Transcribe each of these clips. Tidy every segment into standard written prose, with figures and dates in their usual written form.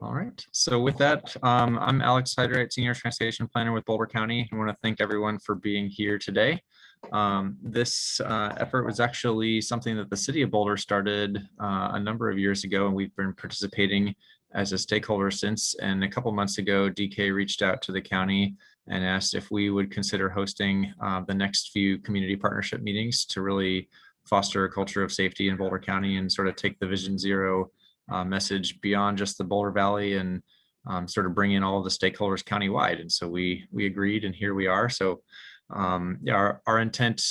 All right. So with that, I'm Alex Hydrate, Senior Transportation Planner with Boulder County. I want to thank everyone for being here today. This effort was actually something that the city of Boulder started a number of years ago, and we've been participating as a stakeholder since. And a couple months ago, DK reached out to the county and asked if we would consider hosting the next few community partnership meetings to really foster a culture of safety in Boulder County and sort of take the Vision Zero message beyond just the Boulder Valley and sort of bring in all of the stakeholders countywide. And so we agreed, and here we are. So yeah, our intent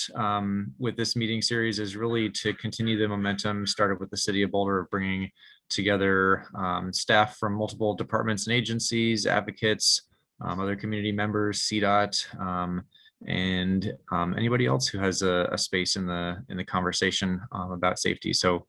with this meeting series is really to continue the momentum started with the city of Boulder, bringing together staff from multiple departments and agencies, advocates, other community members, CDOT, and anybody else who has a space in the conversation about safety. So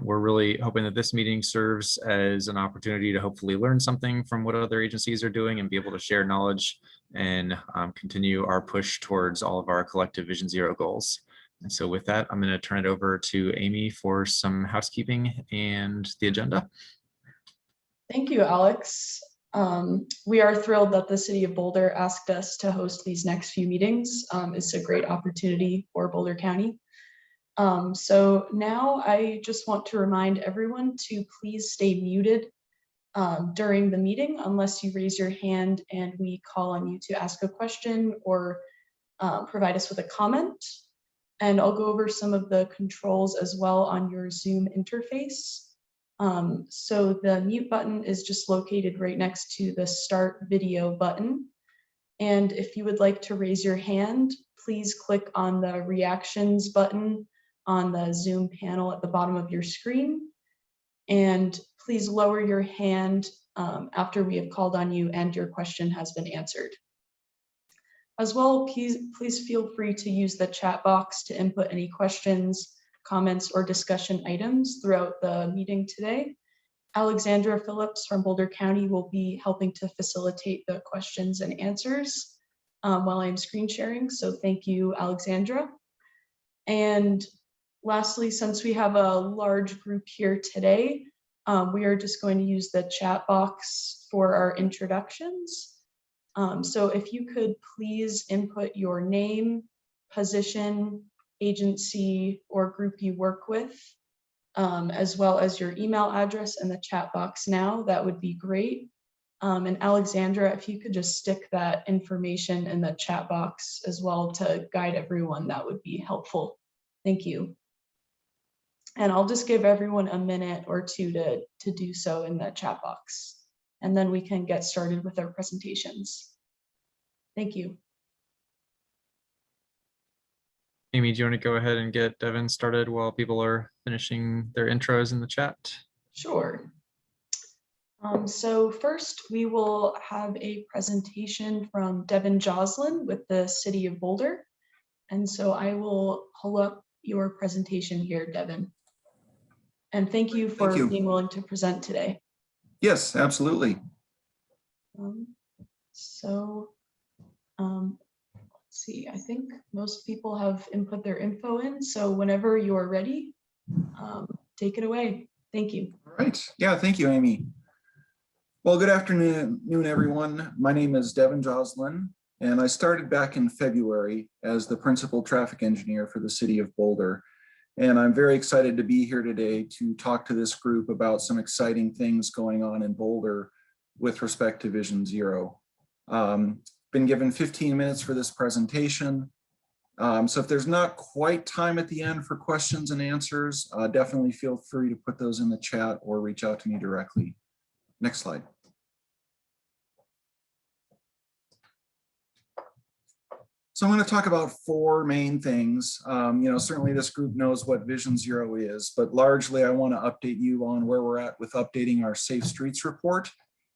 we're really hoping that this meeting serves as an opportunity to hopefully learn something from what other agencies are doing and be able to share knowledge and continue our push towards all of our collective Vision Zero goals. And so with that, I'm going to turn it over to Amy for some housekeeping and the agenda. Thank you, Alex. We are thrilled that the city of Boulder asked us to host these next few meetings. It's a great opportunity for Boulder County. So now I just want to remind everyone to please stay muted during the meeting unless you raise your hand and we call on you to ask a question or provide us with a comment. And I'll go over some of the controls as well on your Zoom interface. So the mute button is just located right next to the start video button. And if you would like to raise your hand, please click on the reactions button on the Zoom panel at the bottom of your screen. And please lower your hand after we have called on you and your question has been answered. As well, please feel free to use the chat box to input any questions, comments, or discussion items throughout the meeting today. Alexandra Phillips from Boulder County will be helping to facilitate the questions and answers while I'm screen sharing. So thank you, Alexandra. And lastly, since we have a large group here today, we are just going to use the chat box for our introductions. So if you could please input your name, position, agency, or group you work with, as well as your email address in the chat box now, that would be great. And Alexandra, if you could just stick that information in the chat box as well to guide everyone, that would be helpful. Thank you. And I'll just give everyone a minute or two to do so in the chat box, and then we can get started with our presentations. Thank you. Amy, do you want to go ahead and get Devin started while people are finishing their intros in the chat? Sure. So first, we will have a presentation from Devin Joslin with the City of Boulder. And so I will pull up your presentation here, Devin. And thank you for being willing to present today. Yes, absolutely. Let's see, I think most people have input their info in. So whenever you're ready, take it away. Thank you. All right. Yeah, thank you, Amy. Well, good afternoon, everyone. My name is Devin Joslin, and I started back in February as the principal traffic engineer for the city of Boulder. And I'm very excited to be here today to talk to this group about some exciting things going on in Boulder with respect to Vision Zero. Been given 15 minutes for this presentation. So if there's not quite time at the end for questions and answers, definitely feel free to put those in the chat or reach out to me directly. Next slide. So I'm going to talk about four main things. Certainly this group knows what Vision Zero is, but largely I want to update you on where we're at with updating our Safe Streets report,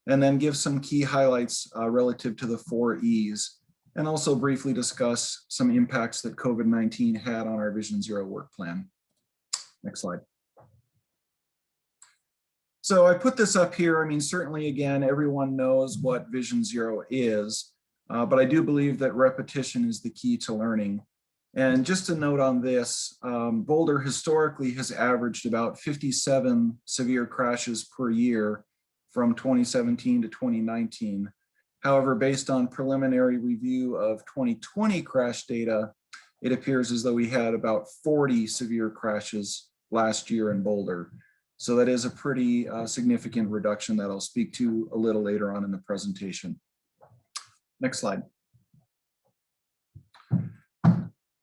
and then give some key highlights relative to the 4 E's, and also briefly discuss some impacts that COVID-19 had on our Vision Zero work plan. Next slide. So I put this up here. I mean, certainly, again, everyone knows what Vision Zero is. But I do believe that repetition is the key to learning. And just a note on this, Boulder historically has averaged about 57 severe crashes per year from 2017 to 2019. However, based on preliminary review of 2020 crash data, it appears as though we had about 40 severe crashes last year in Boulder. So that is a pretty significant reduction that I'll speak to a little later on in the presentation. Next slide.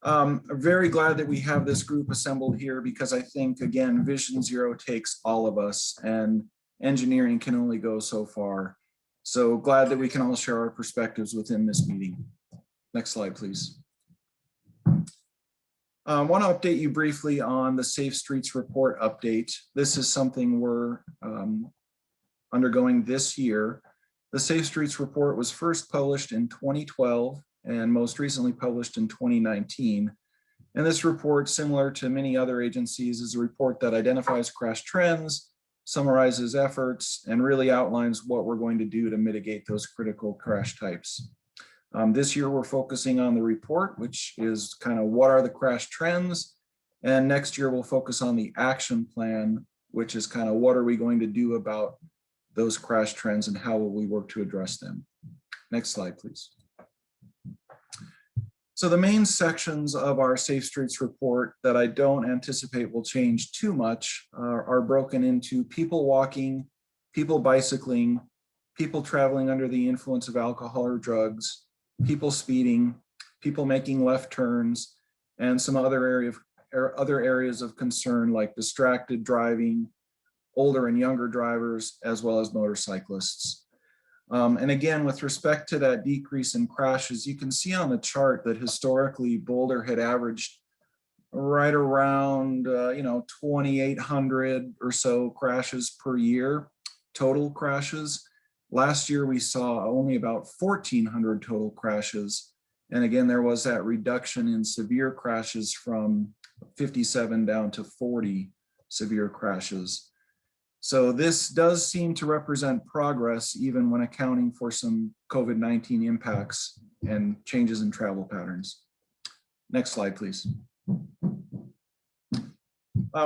I'm very glad that we have this group assembled here because I think, again, Vision Zero takes all of us and engineering can only go so far. So glad that we can all share our perspectives within this meeting. Next slide, please. I want to update you briefly on the Safe Streets Report update. This is something we're undergoing this year. The Safe Streets Report was first published in 2012 and most recently published in 2019. And this report, similar to many other agencies, is a report that identifies crash trends, summarizes efforts, and really outlines what we're going to do to mitigate those critical crash types. This year, we're focusing on the report, which is kind of what are the crash trends. And next year, we'll focus on the action plan, which is kind of what are we going to do about those crash trends and how will we work to address them. Next slide, please. So the main sections of our Safe Streets report that I don't anticipate will change too much are broken into people walking, people bicycling, people traveling under the influence of alcohol or drugs, people speeding, people making left turns, and some other areas of concern like distracted driving, older and younger drivers, as well as motorcyclists. And again, with respect to that decrease in crashes, you can see on the chart that historically Boulder had averaged right around 2,800 or so crashes per year, total crashes. Last year, we saw only about 1,400 total crashes. And again, there was that reduction in severe crashes from 57 down to 40 severe crashes. So this does seem to represent progress, even when accounting for some COVID-19 impacts and changes in travel patterns. Next slide, please.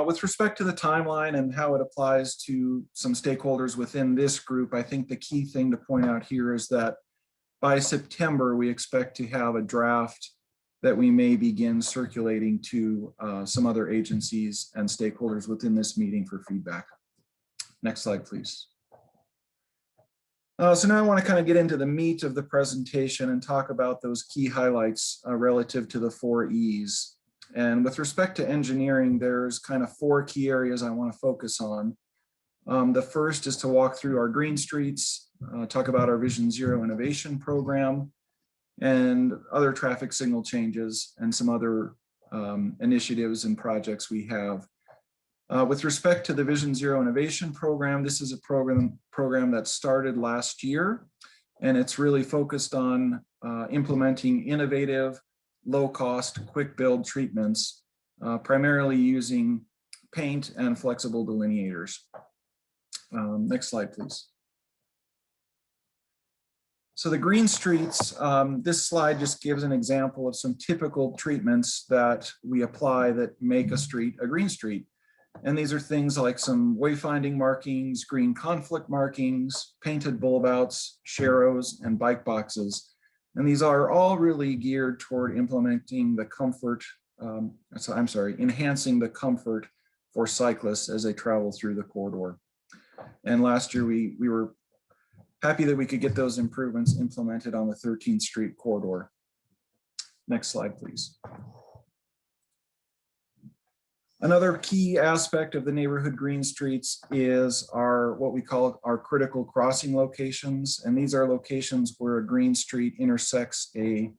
With respect to the timeline and how it applies to some stakeholders within this group, I think the key thing to point out here is that by September, we expect to have a draft that we may begin circulating to some other agencies and stakeholders within this meeting for feedback. Next slide, please. So now I want to kind of get into the meat of the presentation and talk about those key highlights relative to the 4 E's. And with respect to engineering, there's kind of 4 key areas I want to focus on. The first is to walk through our green streets, talk about our Vision Zero innovation program, and other traffic signal changes and some other initiatives and projects we have. With respect to the Vision Zero innovation program, this is a program that started last year, and it's really focused on implementing innovative, low-cost, quick-build treatments, primarily using paint and flexible delineators. Next slide, please. So the green streets, this slide just gives an example of some typical treatments that we apply that make a street a green street. And these are things like some wayfinding markings, green conflict markings, painted Boulderabouts, sharrows, and bike boxes. And these are all really geared toward implementing the comfort, enhancing the comfort for cyclists as they travel through the corridor. And last year, we were happy that we could get those improvements implemented on the 13th Street corridor. Next slide, please. Another key aspect of the neighborhood green streets is what we call our critical crossing locations. And these are locations where a green street intersects a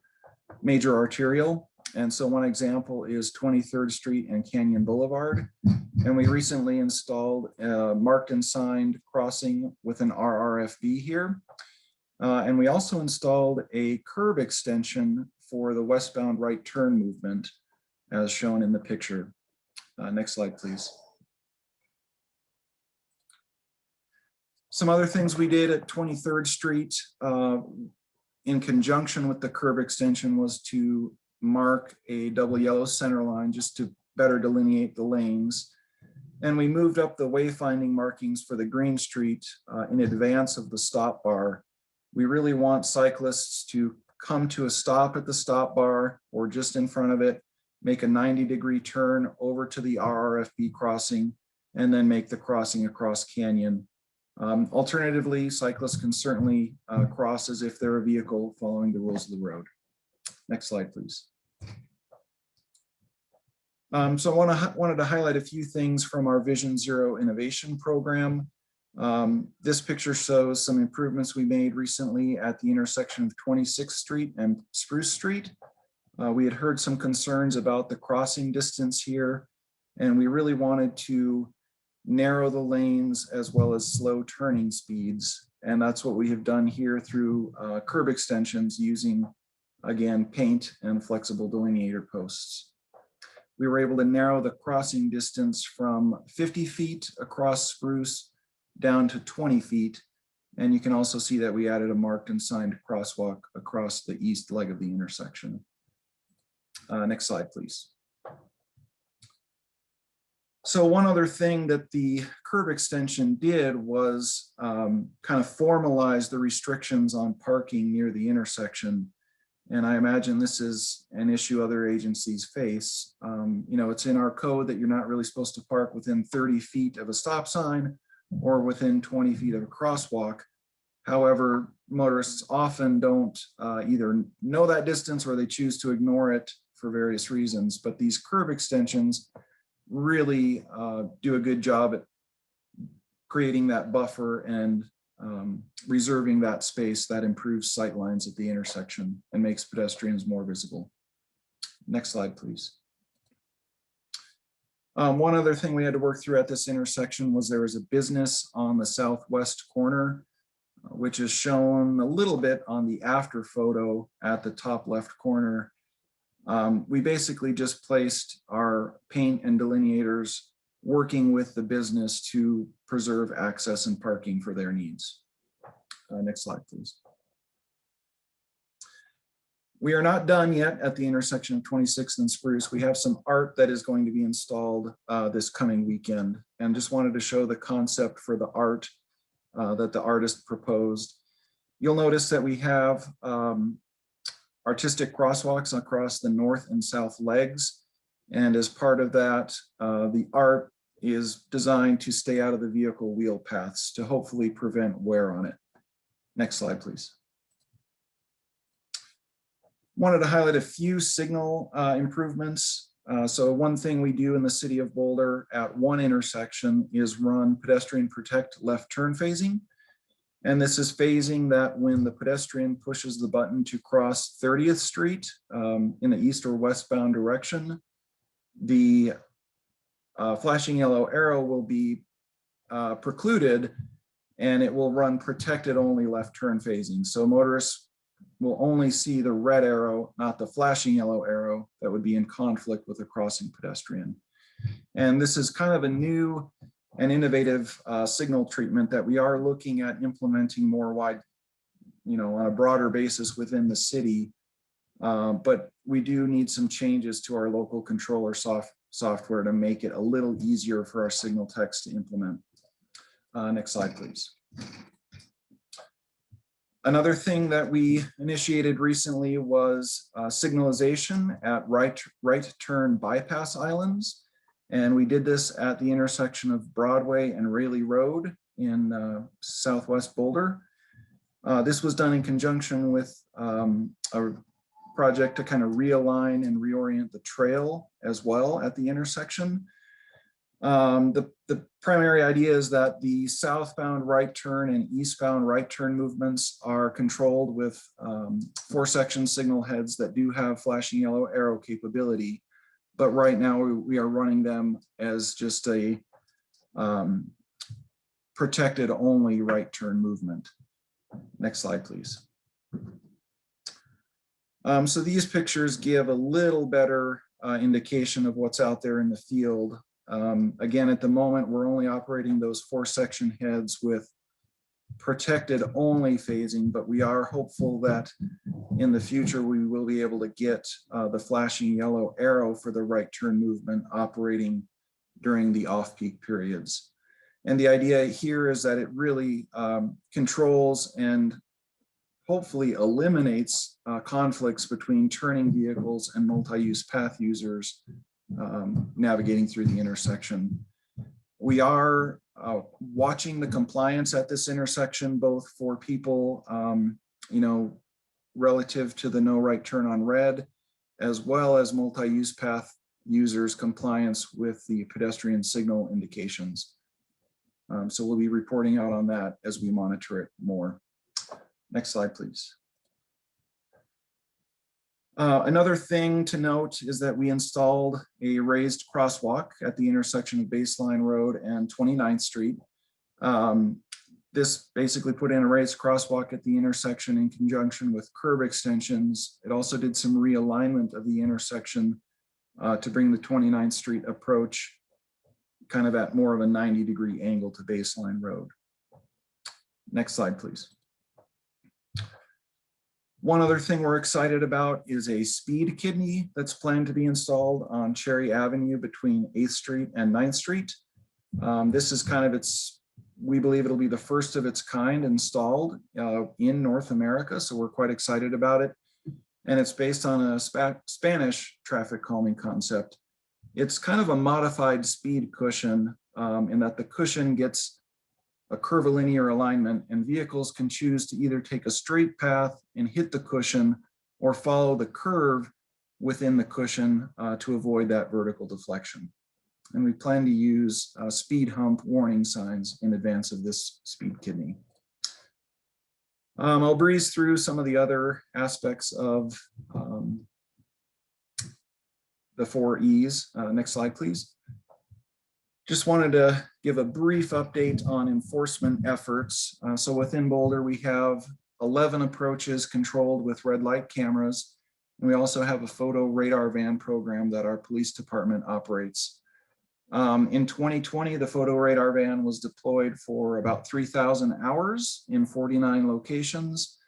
major arterial. And so one example is 23rd Street and Canyon Boulevard. And we recently installed a marked and signed crossing with an RRFB here. And we also installed a curb extension for the westbound right turn movement as shown in the picture. Next slide, please. Some other things we did at 23rd Street in conjunction with the curb extension was to mark a double yellow center line just to better delineate the lanes. And we moved up the wayfinding markings for the Green Street in advance of the stop bar. We really want cyclists to come to a stop at the stop bar or just in front of it, make a 90-degree turn over to the RRFB crossing, and then make the crossing across Canyon. Alternatively, cyclists can certainly cross as if they're a vehicle following the rules of the road. Next slide, please. So I wanted to highlight a few things from our Vision Zero innovation program. This picture shows some improvements we made recently at the intersection of 26th Street and Spruce Street. We had heard some concerns about the crossing distance here, and we really wanted to narrow the lanes as well as slow turning speeds. And that's what we have done here through curb extensions using, again, paint and flexible delineator posts. We were able to narrow the crossing distance from 50 feet across Spruce down to 20 feet. And you can also see that we added a marked and signed crosswalk across the east leg of the intersection. Next slide, please. So one other thing that the curb extension did was kind of formalize the restrictions on parking near the intersection. And I imagine this is an issue other agencies face. You know, it's in our code that you're not really supposed to park within 30 feet of a stop sign or within 20 feet of a crosswalk. However, motorists often don't either know that distance or they choose to ignore it for various reasons. But these curb extensions really do a good job at creating that buffer and reserving that space that improves sight lines at the intersection and makes pedestrians more visible. Next slide, please. One other thing we had to work through at this intersection was there was a business on the southwest corner, which is shown a little bit on the after photo at the top left corner. We basically just placed our paint and delineators working with the business to preserve access and parking for their needs. Next slide, please. We are not done yet at the intersection of 26th and Spruce. We have some art that is going to be installed this coming weekend, and just wanted to show the concept for the art that the artist proposed. You'll notice that we have artistic crosswalks across the north and south legs. And as part of that, the art is designed to stay out of the vehicle wheel paths to hopefully prevent wear on it. Next slide, please. Wanted to highlight a few signal improvements. So one thing we do in the city of Boulder at one intersection is run pedestrian protect left turn phasing. And this is phasing that when the pedestrian pushes the button to cross 30th Street in the east or westbound direction, the flashing yellow arrow will be precluded and it will run protected only left turn phasing. So motorists will only see the red arrow, not the flashing yellow arrow that would be in conflict with a crossing pedestrian. And this is kind of a new and innovative signal treatment that we are looking at implementing more wide, on a broader basis within the city. But we do need some changes to our local controller software to make it a little easier for our signal techs to implement. Next slide, please. Another thing that we initiated recently was signalization at right turn bypass islands. And we did this at the intersection of Broadway and Raleigh Road in Southwest Boulder. This was done in conjunction with a project to kind of realign and reorient the trail as well at the intersection. The primary idea is that the southbound right turn and eastbound right turn movements are controlled with 4-section signal heads that do have flashing yellow arrow capability. But right now we are running them as just a protected only right turn movement. Next slide, please. So these pictures give a little better indication of what's out there in the field. Again, at the moment, we're only operating those 4-section heads with protected only phasing, but we are hopeful that in the future we will be able to get the flashing yellow arrow for the right turn movement operating during the off-peak periods. And the idea here is that it really controls and hopefully eliminates conflicts between turning vehicles and multi-use path users navigating through the intersection. We are watching the compliance at this intersection, both for people, relative to the no right turn on red, as well as multi-use path users' compliance with the pedestrian signal indications. So we'll be reporting out on that as we monitor it more. Next slide, please. Another thing to note is that we installed a raised crosswalk at the intersection of Baseline Road and 29th Street. This basically put in a raised crosswalk at the intersection in conjunction with curb extensions. It also did some realignment of the intersection to bring the 29th Street approach kind of at more of a 90-degree angle to Baseline Road. Next slide, please. One other thing we're excited about is a speed kidney that's planned to be installed on Cherry Avenue between 8th Street and 9th Street. This is kind of we believe it'll be the first of its kind installed in North America, so we're quite excited about it. And it's based on a Spanish traffic calming concept. It's kind of a modified speed cushion in that the cushion gets a curvilinear alignment, and vehicles can choose to either take a straight path and hit the cushion or follow the curve within the cushion to avoid that vertical deflection. And we plan to use speed hump warning signs in advance of this speed kidney. I'll breeze through some of the other aspects of the 4 E's. Next slide, please. Just wanted to give a brief update on enforcement efforts. So within Boulder, we have 11 approaches controlled with red light cameras. And we also have a photo radar van program that our police department operates. In 2020, the photo radar van was deployed for about 3,000 hours in 49 locations.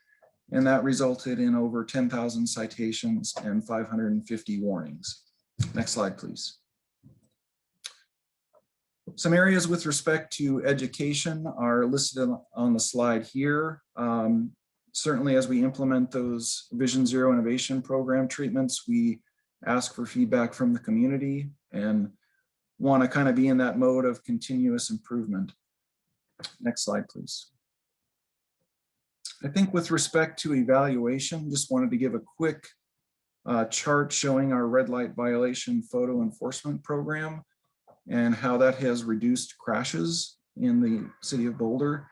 And that resulted in over 10,000 citations and 550 warnings. Next slide, please. Some areas with respect to education are listed on the slide here. Certainly as we implement those Vision Zero innovation program treatments, we ask for feedback from the community and want to kind of be in that mode of continuous improvement. Next slide, please. I think with respect to evaluation, just wanted to give a quick chart showing our red light violation photo enforcement program and how that has reduced crashes in the city of Boulder.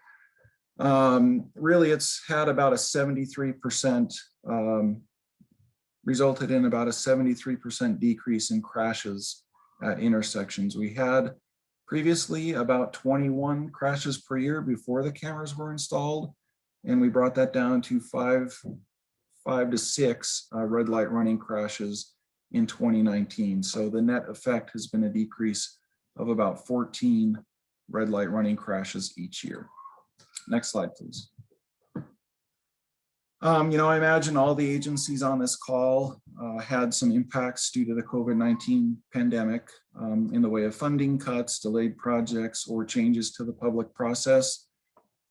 Really, it's had about a 73%, resulted in about a 73% decrease in crashes at intersections. We had previously about 21 crashes per year before the cameras were installed, and we brought that down to five to six red light running crashes in 2019. So the net effect has been a decrease of about 14 red light running crashes each year. Next slide, please. I imagine all the agencies on this call had some impacts due to the COVID-19 pandemic in the way of funding cuts, delayed projects, or changes to the public process.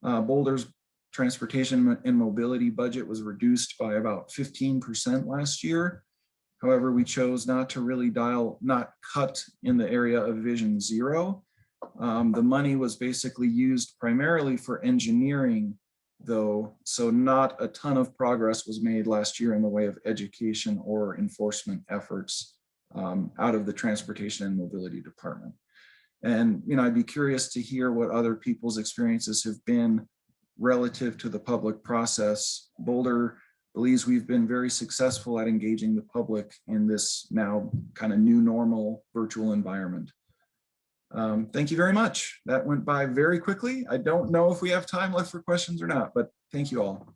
Boulder's transportation and mobility budget was reduced by about 15% last year. However, we chose not to really not cut in the area of Vision Zero. The money was basically used primarily for engineering, though, so not a ton of progress was made last year in the way of education or enforcement efforts out of the Transportation and Mobility Department. And, I'd be curious to hear what other people's experiences have been relative to the public process. Boulder believes we've been very successful at engaging the public in this now kind of new normal virtual environment. Thank you very much. That went by very quickly. I don't know if we have time left for questions or not, but thank you all.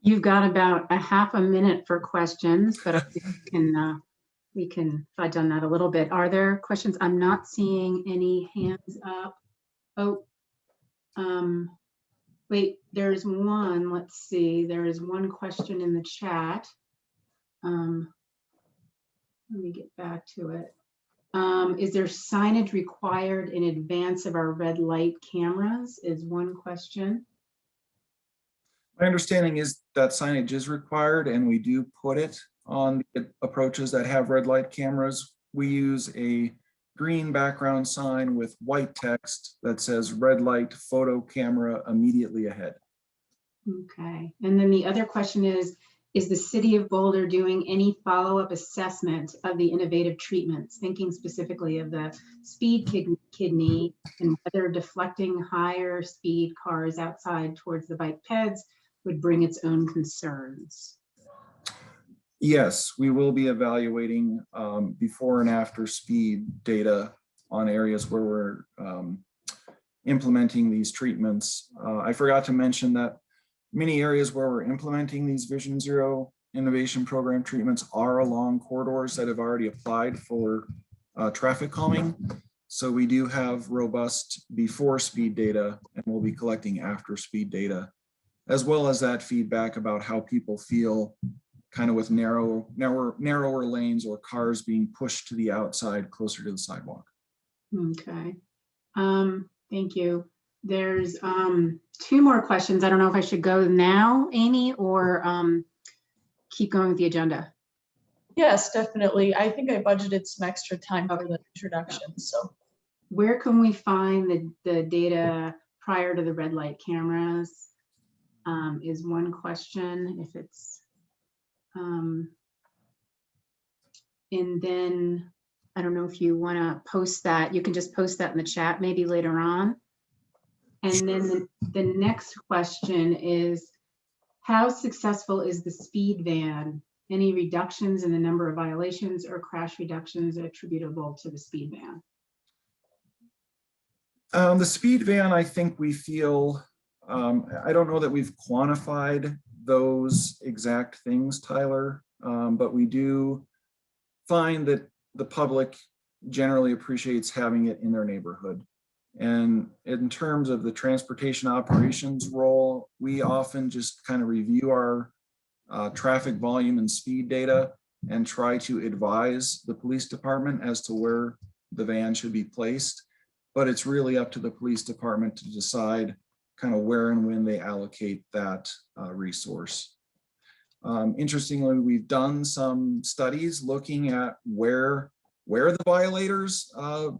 You've got about a half a minute for questions, but we can fudge on that a little bit. Are there questions? I'm not seeing any hands up. Oh, wait, there's one. Let's see. There is one question in the chat. Let me get back to it. Is there signage required in advance of our red light cameras is one question. My understanding is that signage is required, and we do put it on the approaches that have red light cameras. We use a green background sign with white text that says red light photo camera immediately ahead. Okay, and then the other question is the city of Boulder doing any follow-up assessment of the innovative treatments, thinking specifically of the speed kidney and whether deflecting higher speed cars outside towards the bike peds would bring its own concerns? Yes, we will be evaluating before and after speed data on areas where we're implementing these treatments. I forgot to mention that many areas where we're implementing these Vision Zero Innovation Program treatments are along corridors that have already applied for traffic calming. So we do have robust before speed data, and we'll be collecting after speed data, as well as that feedback about how people feel kind of with narrower lanes or cars being pushed to the outside closer to the sidewalk. Okay, thank you. There's two more questions. I don't know if I should go now, Amy, or keep going with the agenda. Yes, definitely. I think I budgeted some extra time for the introduction, so. Where can we find the data prior to the red light cameras is one question. If it's, and then I don't know if you want to post that. You can just post that in the chat maybe later on. And then the next question is, how successful is the speed van? Any reductions in the number of violations or crash reductions attributable to the speed van? The speed van, I think we feel, I don't know that we've quantified those exact things, Tyler, but we do find that the public generally appreciates having it in their neighborhood. And in terms of the transportation operations role, we often just kind of review our traffic volume and speed data and try to advise the police department as to where the van should be placed. But it's really up to the police department to decide kind of where and when they allocate that resource. Interestingly, we've done some studies looking at where the violators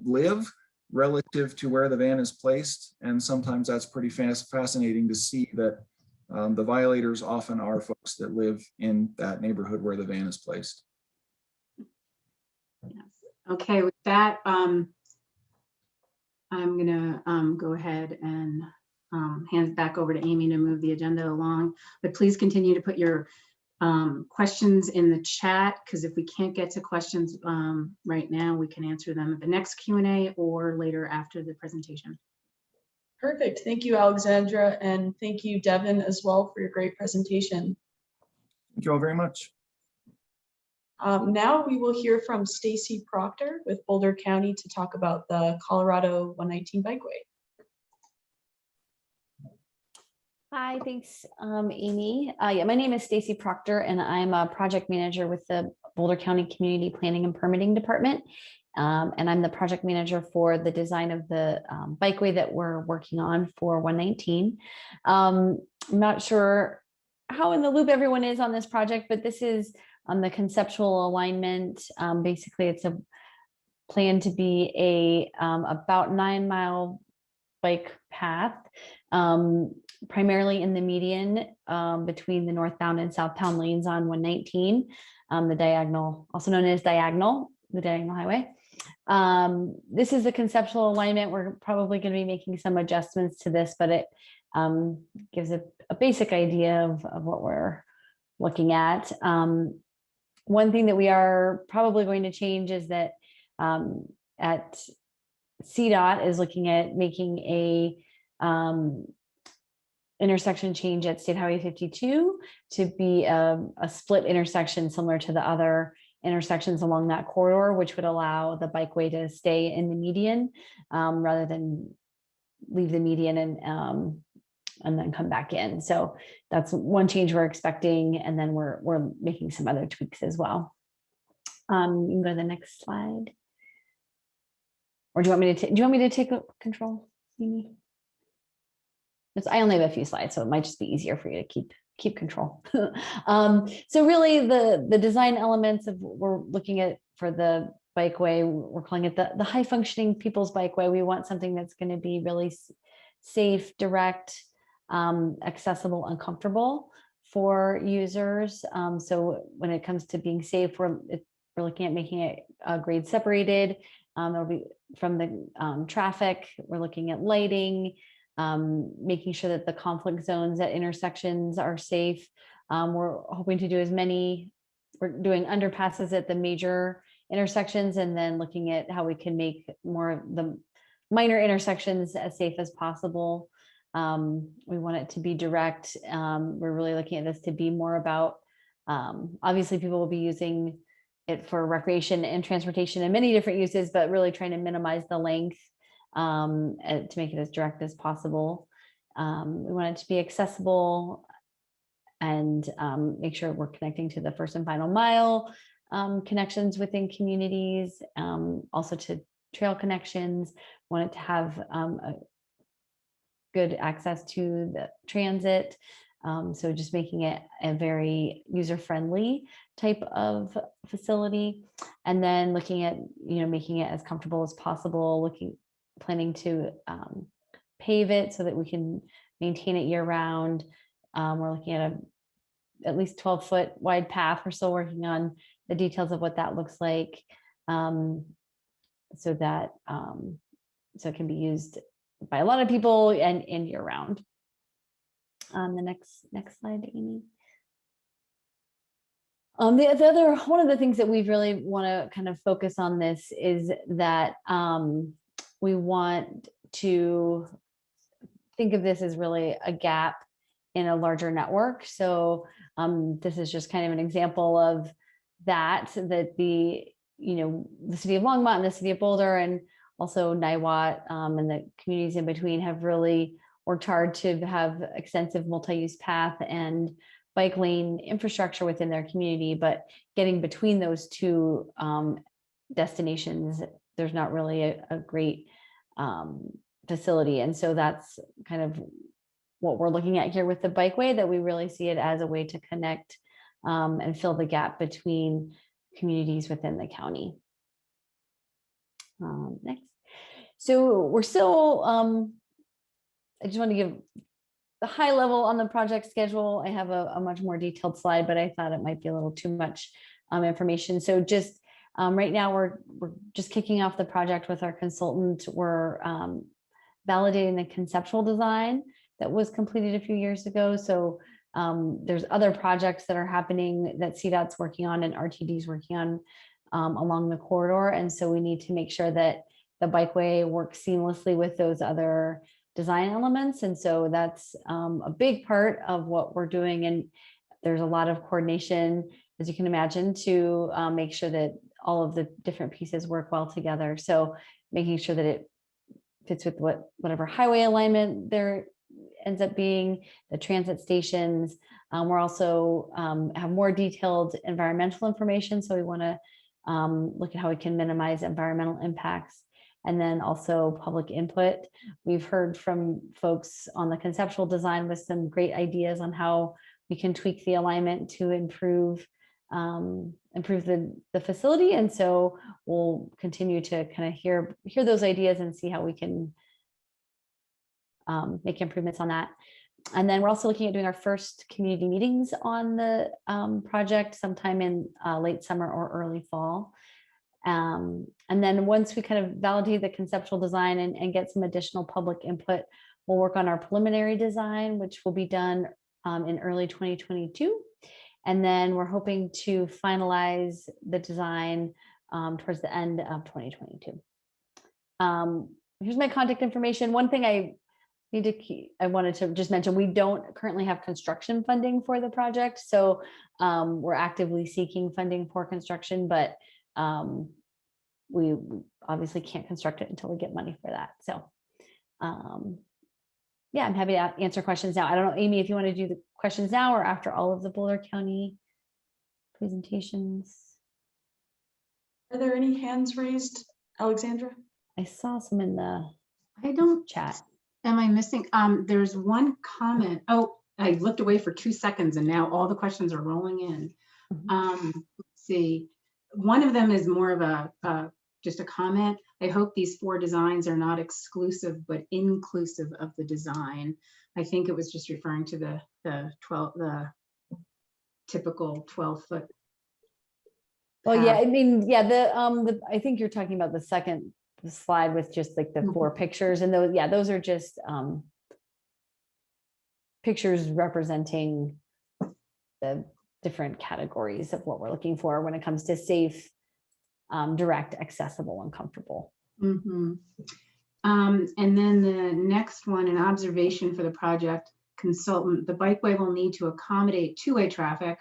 live relative to where the van is placed. And sometimes that's pretty fascinating to see that the violators often are folks that live in that neighborhood where the van is placed. Yes. Okay, with that, I'm gonna go ahead and hand it back over to Amy to move the agenda along, but please continue to put your questions in the chat, because if we can't get to questions right now, we can answer them at the next Q&A or later after the presentation. Perfect. Thank you, Alexandra. And thank you, Devin, as well, for your great presentation. Thank you all very much. Now we will hear from Stacy Proctor with Boulder County to talk about the Colorado 119 Bikeway. Hi, thanks, Amy. Yeah, my name is Stacy Proctor, and I'm a project manager with the Boulder County Community Planning and Permitting Department. And I'm the project manager for the design of the bikeway that we're working on for 119. I'm not sure how in the loop everyone is on this project, but this is the conceptual alignment. Basically, it's a plan to be a about 9-mile bike path, primarily in the median between the northbound and southbound lanes on 119, the diagonal, also known as diagonal, the diagonal highway. This is a conceptual alignment. We're probably going to be making some adjustments to this, but it gives a basic idea of what we're looking at. One thing that we are probably going to change is that at CDOT is looking at making a intersection change at State Highway 52 to be a split intersection similar to the other intersections along that corridor, which would allow the bikeway to stay in the median rather than leave the median and then come back in. So that's one change we're expecting, and then we're making some other tweaks as well. You can go to the next slide. Or do you want me to, do you want me to take control? Amy? I only have a few slides, so it might just be easier for you to keep control. So really the design elements of we're looking at for the bikeway, we're calling it the high functioning people's bikeway. We want something that's going to be really safe, direct, accessible, and comfortable for users. So when it comes to being safe, we're looking at making it grade separated. It'll be from the traffic. We're looking at lighting, making sure that the conflict zones at intersections are safe. We're hoping to do we're doing underpasses at the major intersections, and then looking at how we can make more of the minor intersections as safe as possible. We want it to be direct. We're really looking at this to be more about, obviously people will be using it for recreation and transportation and many different uses, but really trying to minimize the length to make it as direct as possible. We want it to be accessible and make sure we're connecting to the first and final mile connections within communities, also to trail connections. Want it to have a good access to the transit. So just making it a very user-friendly type of facility, and then looking at, making it as comfortable as possible, planning to pave it so that we can maintain it year round. We're looking at at least 12-foot wide path. We're still working on the details of what that looks like, so that so it can be used by a lot of people and year round. The next slide, Amy. The other one of the things that we really want to kind of focus on this is that we want to think of this as really a gap in a larger network. So this is just kind of an example of that the city of Longmont and the city of Boulder and also Niwot and the communities in between have really worked hard to have extensive multi-use path and bike lane infrastructure within their community, but getting between those two destinations, there's not really a great facility. And so that's kind of what we're looking at here with the bikeway, that we really see it as a way to connect and fill the gap between communities within the county. Next. So we're still, I just want to give the high level on the project schedule. I have a much more detailed slide, but I thought it might be a little too much information. So just right now we're just kicking off the project with our consultant. We're validating the conceptual design that was completed a few years ago. So there's other projects that are happening that CDOT's working on and RTD's working on along the corridor. And so we need to make sure that the bikeway works seamlessly with those other design elements. And so that's a big part of what we're doing. And there's a lot of coordination, as you can imagine, to make sure that all of the different pieces work well together. So making sure that it fits with whatever highway alignment there ends up being, the transit stations. We're also have more detailed environmental information. So we want to look at how we can minimize environmental impacts. And then also public input. We've heard from folks on the conceptual design with some great ideas on how we can tweak the alignment to improve the facility. And so we'll continue to kind of hear those ideas and see how we can make improvements on that. And then we're also looking at doing our first community meetings on the project sometime in late summer or early fall. And then once we kind of validate the conceptual design and get some additional public input, we'll work on our preliminary design, which will be done in early 2022. And then we're hoping to finalize the design towards the end of 2022. Here's my contact information. One thing I wanted to just mention, we don't currently have construction funding for the project. So we're actively seeking funding for construction, but we obviously can't construct it until we get money for that. So yeah, I'm happy to answer questions now. I don't know, Amy, if you want to do the questions now or after all of the Boulder County presentations. Are there any hands raised, Alexandra? I saw some in the I don't, chat. am I missing? There's one comment. Oh, I looked away for 2 seconds and now all the questions are rolling in. Let's see. One of them is more of a just a comment. I hope these 4 designs are not exclusive, but inclusive of the design. I think it was just referring to the typical 12-foot. Well, yeah, I mean, yeah, I think you're talking about the slide with just like the 4 pictures, and those, yeah, those are just pictures representing the different categories of what we're looking for when it comes to safe, direct, accessible, and comfortable. Mm-hmm. And then the next one, an observation for the project consultant, the bikeway will need to accommodate two-way traffic.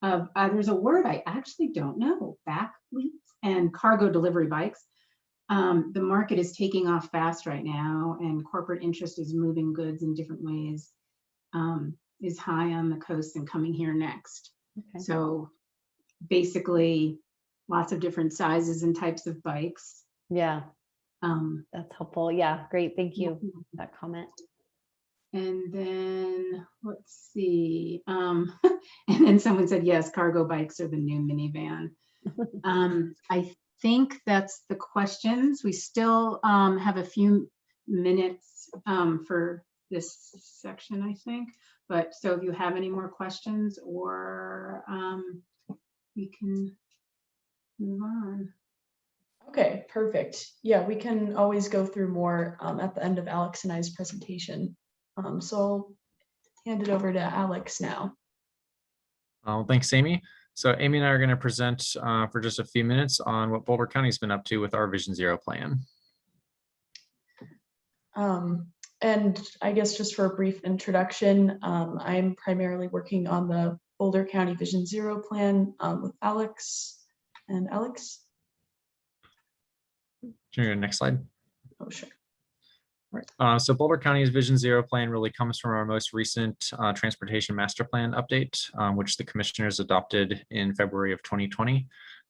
There's a word I actually don't know, backleaps and cargo delivery bikes. The market is taking off fast right now, and corporate interest is moving goods in different ways, is high on the coast and coming here next. Okay. So basically lots of different sizes and types of bikes. Yeah, that's helpful. Yeah, great. Thank you for that comment. And then let's see. And then someone said, yes, cargo bikes are the new minivan. I think that's the questions. We still have a few minutes for this section, I think. But so if you have any more questions, or we can move on. Okay, perfect. Yeah, we can always go through more at the end of Alex and I's presentation. So I'll hand it over to Alex now. Thanks, Amy. So Amy and I are going to present for just a few minutes on what Boulder County's been up to with our Vision Zero plan. And I guess just for a brief introduction, I'm primarily working on the Boulder County Vision Zero plan with Alex. And Alex? Next slide. Oh, sure. Right. So Boulder County's Vision Zero plan really comes from our most recent transportation master plan update, which the commissioners adopted in February of 2020.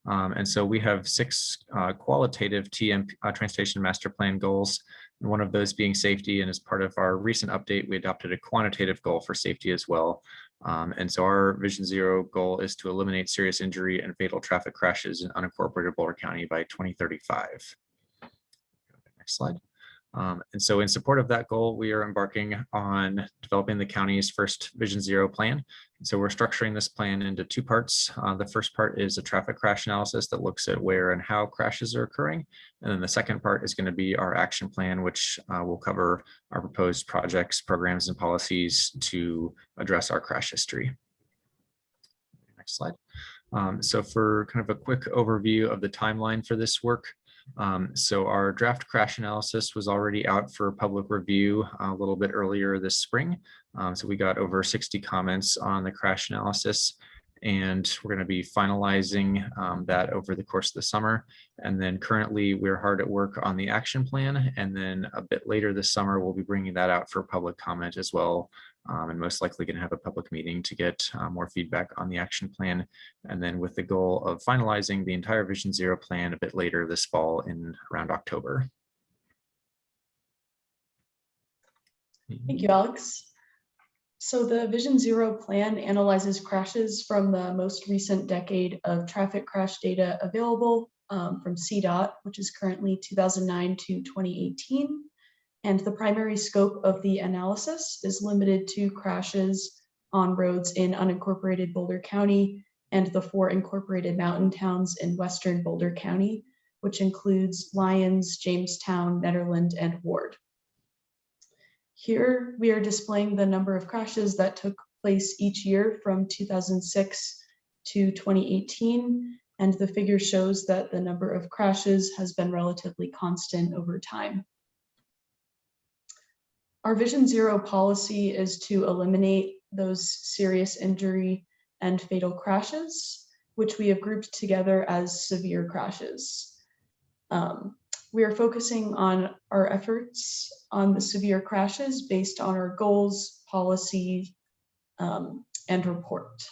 And so we have 6 qualitative TMP transportation master plan goals, and one of those being safety. And as part of our recent update, we adopted a quantitative goal for safety as well. And so our Vision Zero goal is to eliminate serious injury and fatal traffic crashes in unincorporated Boulder County by 2035. Next slide. And so in support of that goal, we are embarking on developing the county's first Vision Zero plan. And so we're structuring this plan into 2 parts. The first part is a traffic crash analysis that looks at where and how crashes are occurring. And then the second part is going to be our action plan, which will cover our proposed projects, programs, and policies to address our crash history. Next slide. So for kind of a quick overview of the timeline for this work, so our draft crash analysis was already out for public review a little bit earlier this spring. So we got over 60 comments on the crash analysis, and we're going to be finalizing that over the course of the summer. And then currently we're hard at work on the action plan. And then a bit later this summer, we'll be bringing that out for public comment as well. And most likely going to have a public meeting to get more feedback on the action plan. And then with the goal of finalizing the entire Vision Zero plan a bit later this fall in around October. Thank you, Alex. So the Vision Zero plan analyzes crashes from the most recent decade of traffic crash data available from CDOT, which is currently 2009 to 2018. And the primary scope of the analysis is limited to crashes on roads in unincorporated Boulder County and the 4 incorporated mountain towns in western Boulder County, which includes Lyons, Jamestown, Nederland, and Ward. Here we are displaying the number of crashes that took place each year from 2006 to 2018, and the figure shows that the number of crashes has been relatively constant over time. Our Vision Zero policy is to eliminate those serious injury and fatal crashes, which we have grouped together as severe crashes. We are focusing on our efforts on the severe crashes based on our goals, policy, and report.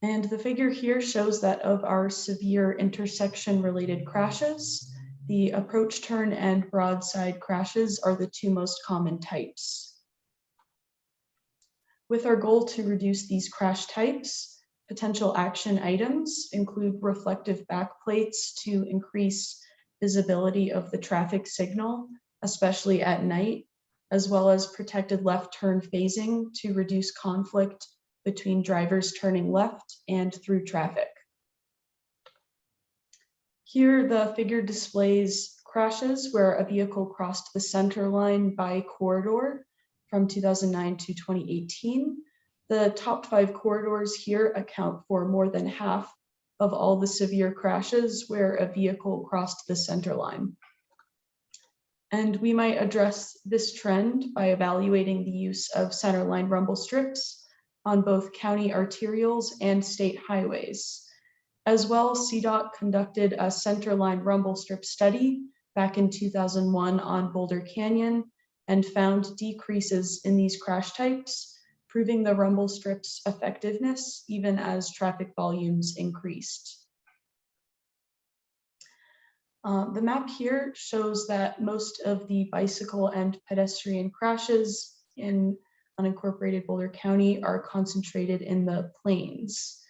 And the figure here shows that of our severe intersection-related crashes, The approach turn and broadside crashes are the two most common types. With our goal to reduce these crash types, potential action items include reflective backplates to increase visibility of the traffic signal, especially at night, as well as protected left turn phasing to reduce conflict between drivers turning left and through traffic. Here, the figure displays crashes where a vehicle crossed the center line by corridor from 2009 to 2018. The top 5 corridors here account for more than half of all the severe crashes where a vehicle crossed the center line. And we might address this trend by evaluating the use of centerline rumble strips on both county arterials and state highways. As well, CDOT conducted a centerline rumble strip study back in 2001 on Boulder Canyon and found decreases in these crash types, proving the rumble strip's effectiveness even as traffic volumes increased. The map here shows that most of the bicycle and pedestrian crashes in unincorporated Boulder County are concentrated in the plains.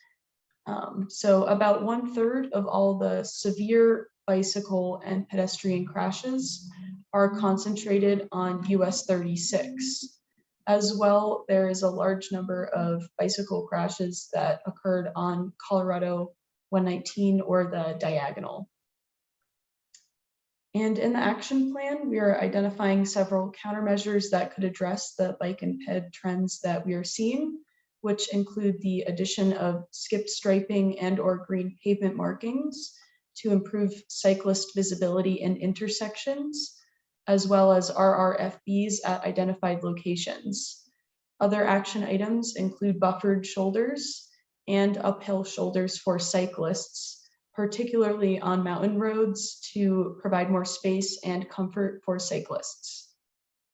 So about 1/3 of all the severe bicycle and pedestrian crashes are concentrated on US 36. As well, there is a large number of bicycle crashes that occurred on Colorado 119 or the diagonal. And in the action plan, we are identifying several countermeasures that could address the bike and ped trends that we are seeing, which include the addition of skipped striping and or green pavement markings to improve cyclist visibility in intersections, as well as RRFBs at identified locations. Other action items include buffered shoulders and uphill shoulders for cyclists, particularly on mountain roads to provide more space and comfort for cyclists.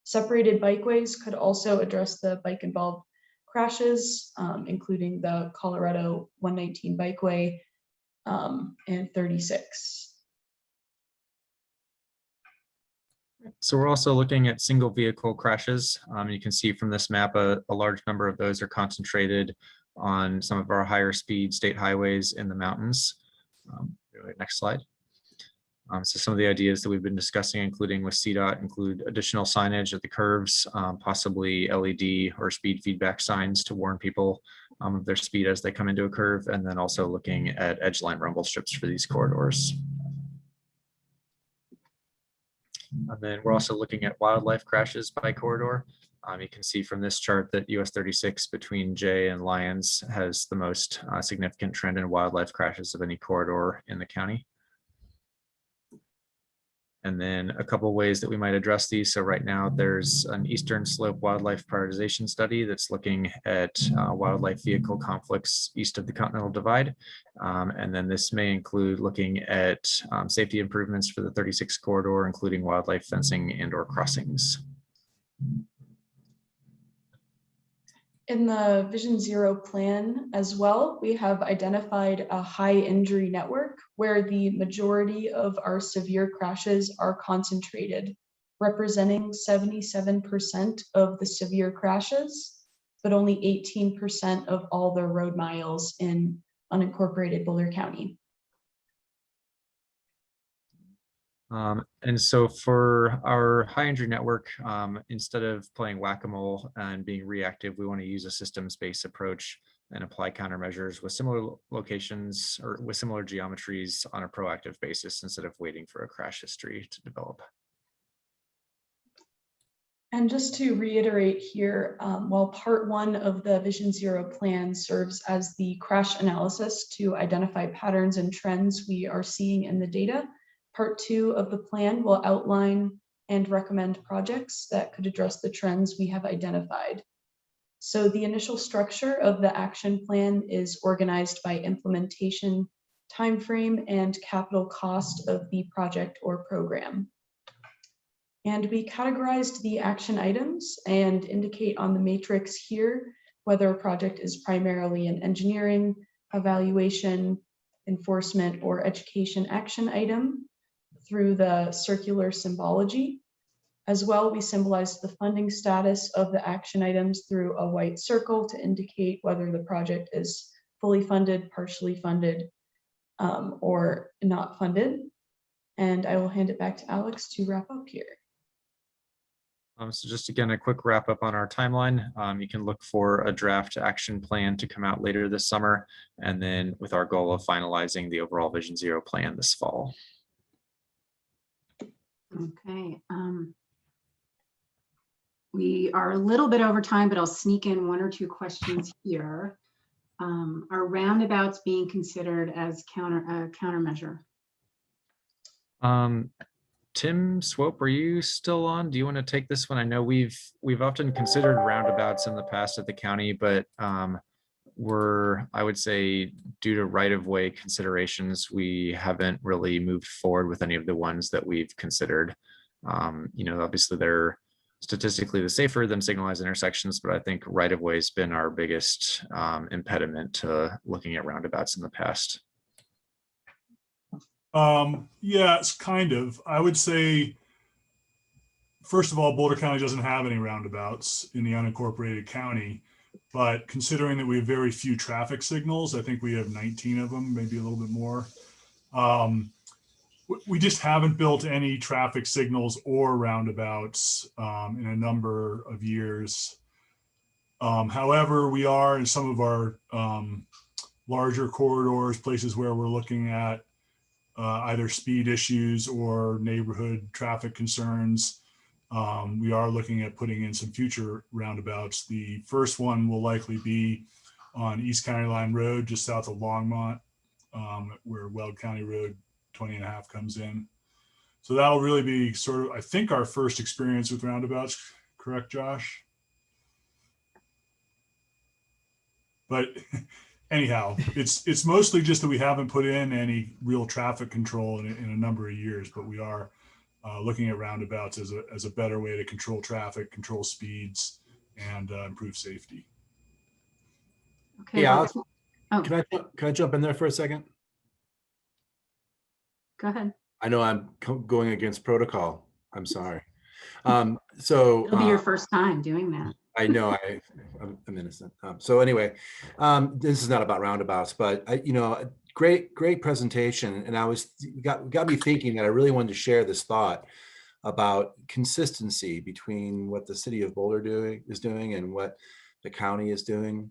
Separated bikeways could also address the bike-involved crashes, including the Colorado 119 Bikeway and 36. So we're also looking at single vehicle crashes. You can see from this map, a large number of those are concentrated on some of our higher speed state highways in the mountains. Next slide. So some of the ideas that we've been discussing, including with CDOT, include additional signage at the curves, possibly LED or speed feedback signs to warn people of their speed as they come into a curve, and then also looking at edge line rumble strips for these corridors. And then we're also looking at wildlife crashes by corridor. You can see from this chart that US 36 between Jay and Lyons has the most significant trend in wildlife crashes of any corridor in the county. And then a couple ways that we might address these. So right now there's an Eastern Slope Wildlife Prioritization Study that's looking at wildlife vehicle conflicts east of the Continental Divide. And then this may include looking at safety improvements for the 36 corridor, including wildlife fencing and or crossings. In the Vision Zero plan as well, we have identified a high injury network where the majority of our severe crashes are concentrated, representing 77% of the severe crashes, but only 18% of all the road miles in unincorporated Boulder County. And so for our high injury network, instead of playing whack-a-mole and being reactive, we want to use a systems-based approach and apply countermeasures with similar locations or with similar geometries on a proactive basis instead of waiting for a crash history to develop. And just to reiterate here, while part 1 of the Vision Zero plan serves as the crash analysis to identify patterns and trends we are seeing in the data, part 2 of the plan will outline and recommend projects that could address the trends we have identified. So the initial structure of the action plan is organized by implementation, timeframe, and capital cost of the project or program. And we categorized the action items and indicate on the matrix here whether a project is primarily an engineering, evaluation, enforcement, or education action item. through the circular symbology. As well, we symbolized the funding status of the action items through a white circle to indicate whether the project is fully funded, partially funded, or not funded. And I will hand it back to Alex to wrap up here. So just again, a quick wrap up on our timeline. You can look for a draft action plan to come out later this summer, and then with our goal of finalizing the overall Vision Zero plan this fall. Okay. We are a little bit over time, but I'll sneak in one or two questions here. Are roundabouts being considered as countermeasure? Tim Swope, are you still on? Do you want to take this one? I know we've often considered roundabouts in the past at the county, but I would say, due to right-of-way considerations, we haven't really moved forward with any of the ones that we've considered. Obviously they're statistically the safer than signalized intersections, but I think right-of-way has been our biggest impediment to looking at roundabouts in the past. Yeah, it's kind of. I would say, first of all, Boulder County doesn't have any roundabouts in the unincorporated county, but considering that we have very few traffic signals, I think we have 19 of them, maybe a little bit more. We just haven't built any traffic signals or roundabouts in a number of years. However, we are in some of our larger corridors, places where we're looking at either speed issues or neighborhood traffic concerns. We are looking at putting in some future roundabouts. The first one will likely be on East County Line Road, just south of Longmont, where Weld County Road 20.5 comes in. So that'll really be sort of, I think, our first experience with roundabouts. Correct, Josh? But anyhow, it's mostly just that we haven't put in any real traffic control in a number of years, but we are looking at roundabouts as a better way to control traffic, control speeds, and improve safety. Okay. Yeah, Oh, can I jump in there for a second? go ahead. I know I'm going against protocol. I'm sorry. So It'll be your first time doing that. I know I'm innocent. So anyway, this is not about roundabouts, but great presentation. And got me thinking that I really wanted to share this thought about consistency between what the city of Boulder is doing and what the county is doing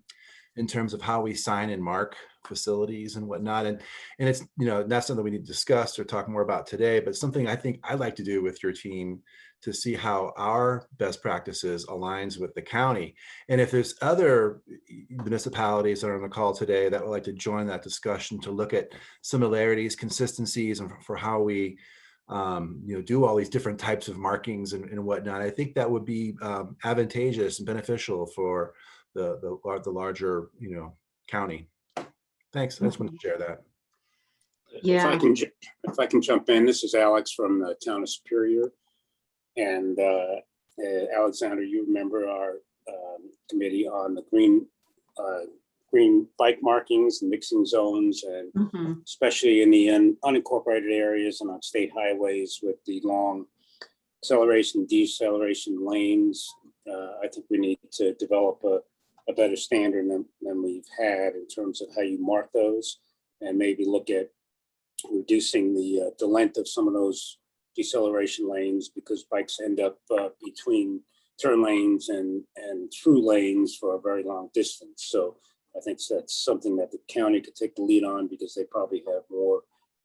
in terms of how we sign and mark facilities and whatnot. And it's, that's something we need to discuss or talk more about today, but something I think I'd like to do with your team to see how our best practices aligns with the county. And if there's other municipalities that are on the call today that would like to join that discussion to look at similarities, consistencies, and for how we do all these different types of markings and whatnot, I think that would be advantageous and beneficial for the larger county. Thanks. I just wanted to share that. Yeah. If I can jump in, this is Alex from the town of Superior. And Alexander, you remember our committee on the green bike markings and mixing zones, and especially in the unincorporated areas and on state highways with the long acceleration, deceleration lanes. I think we need to develop a better standard than we've had in terms of how you mark those, and maybe look at reducing the length of some of those deceleration lanes, because bikes end up between turn lanes and through lanes for a very long distance. So I think that's something that the county could take the lead on, because they probably have more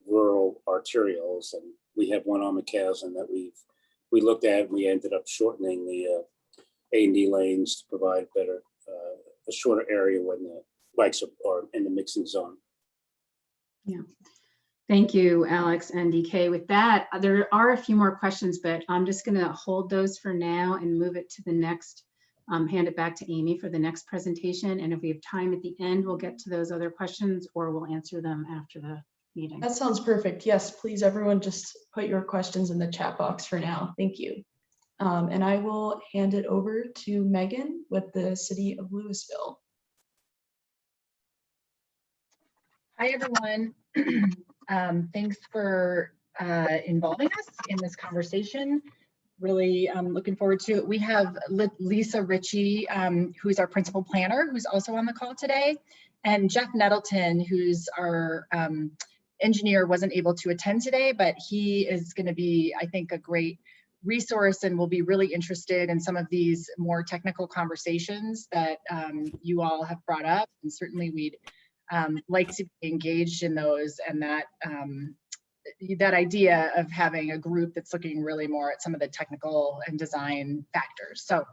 rural arterials, and we have one on McCaslin that we looked at, and we ended up shortening the A&D lanes to provide better a shorter area when the bikes are in the mixing zone. Yeah. Thank you, Alex and DK. With that, there are a few more questions, but I'm just going to hold those for now and move it to the next, hand it back to Amy for the next presentation. And if we have time at the end, we'll get to those other questions, or we'll answer them after the meeting. That sounds perfect. Yes, please, everyone, just put your questions in the chat box for now. Thank you. And I will hand it over to Megan with the City of Louisville. Hi, everyone. Thanks for involving us in this conversation. Really looking forward to it. We have Lisa Ritchie, who's our principal planner, who's also on the call today, and Jeff Nettleton, who's our engineer, wasn't able to attend today, but he is going to be, I think, a great resource and will be really interested in some of these more technical conversations that you all have brought up. And certainly we'd like to be engaged in those, and that idea of having a group that's looking really more at some of the technical and design factors. So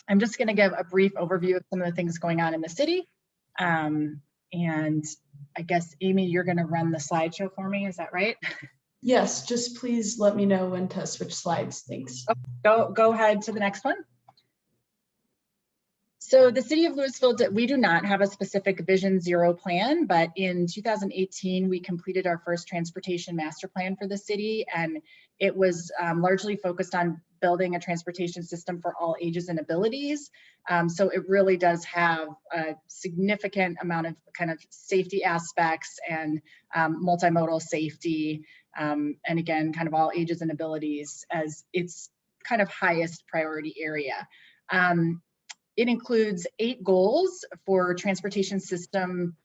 I'm just going to give a brief overview of some of the things going on in the city. And I guess, Amy, you're going to run the slideshow for me. Is that right? Yes, just please let me know when to switch slides. Thanks. Go ahead to the next one. So the city of Louisville, we do not have a specific Vision Zero plan, but in 2018, we completed our first transportation master plan for the city, and it was largely focused on building a transportation system for all ages and abilities. So it really does have a significant amount of kind of safety aspects and multimodal safety, and again, kind of all ages and abilities as its kind of highest priority area. It includes 8 goals for transportation system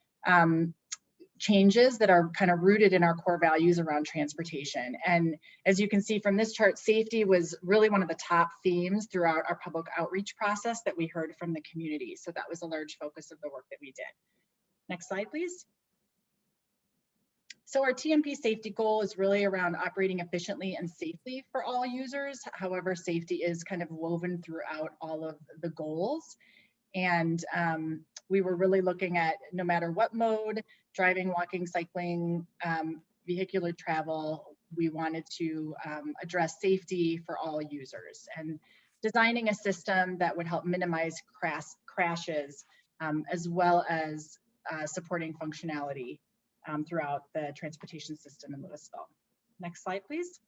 changes that are kind of rooted in our core values around transportation. And as you can see from this chart, safety was really one of the top themes throughout our public outreach process that we heard from the community. So that was a large focus of the work that we did. Next slide, please. So our Tmp Safety Goal is really around operating efficiently and safely for all users. However, safety is kind of woven throughout all of the goals. And we were really looking at no matter what mode, driving, walking, cycling, vehicular travel, we wanted to address safety for all users and designing a system that would help minimize crashes as well as supporting functionality throughout the transportation system in Lewisville. Next slide, please.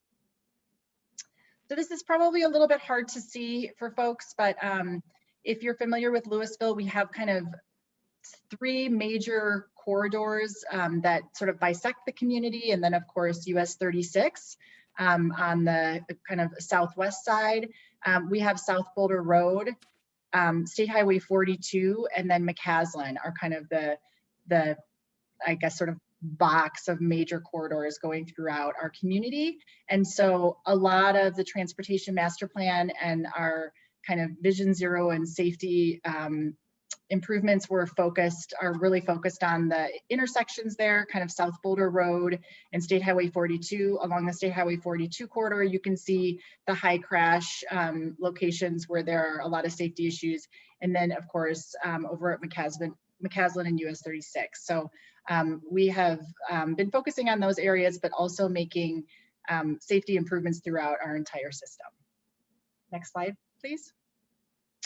So this is probably a little bit hard to see for folks, but if you're familiar with Lewisville, we have kind of 3 major corridors that sort of bisect the community, and then of course US 36 on the kind of southwest side. We have South Boulder Road, State Highway 42, and then McCaslin are kind of the I guess sort of box of major corridors going throughout our community. And so a lot of the transportation master plan and our kind of Vision Zero and safety improvements are really focused on the intersections there, kind of South Boulder Road and State Highway 42. Along the State Highway 42 corridor, you can see the high crash locations where there are a lot of safety issues. And then of course, over at McCaslin and US 36. So we have been focusing on those areas, but also making safety improvements throughout our entire system. Next slide, please.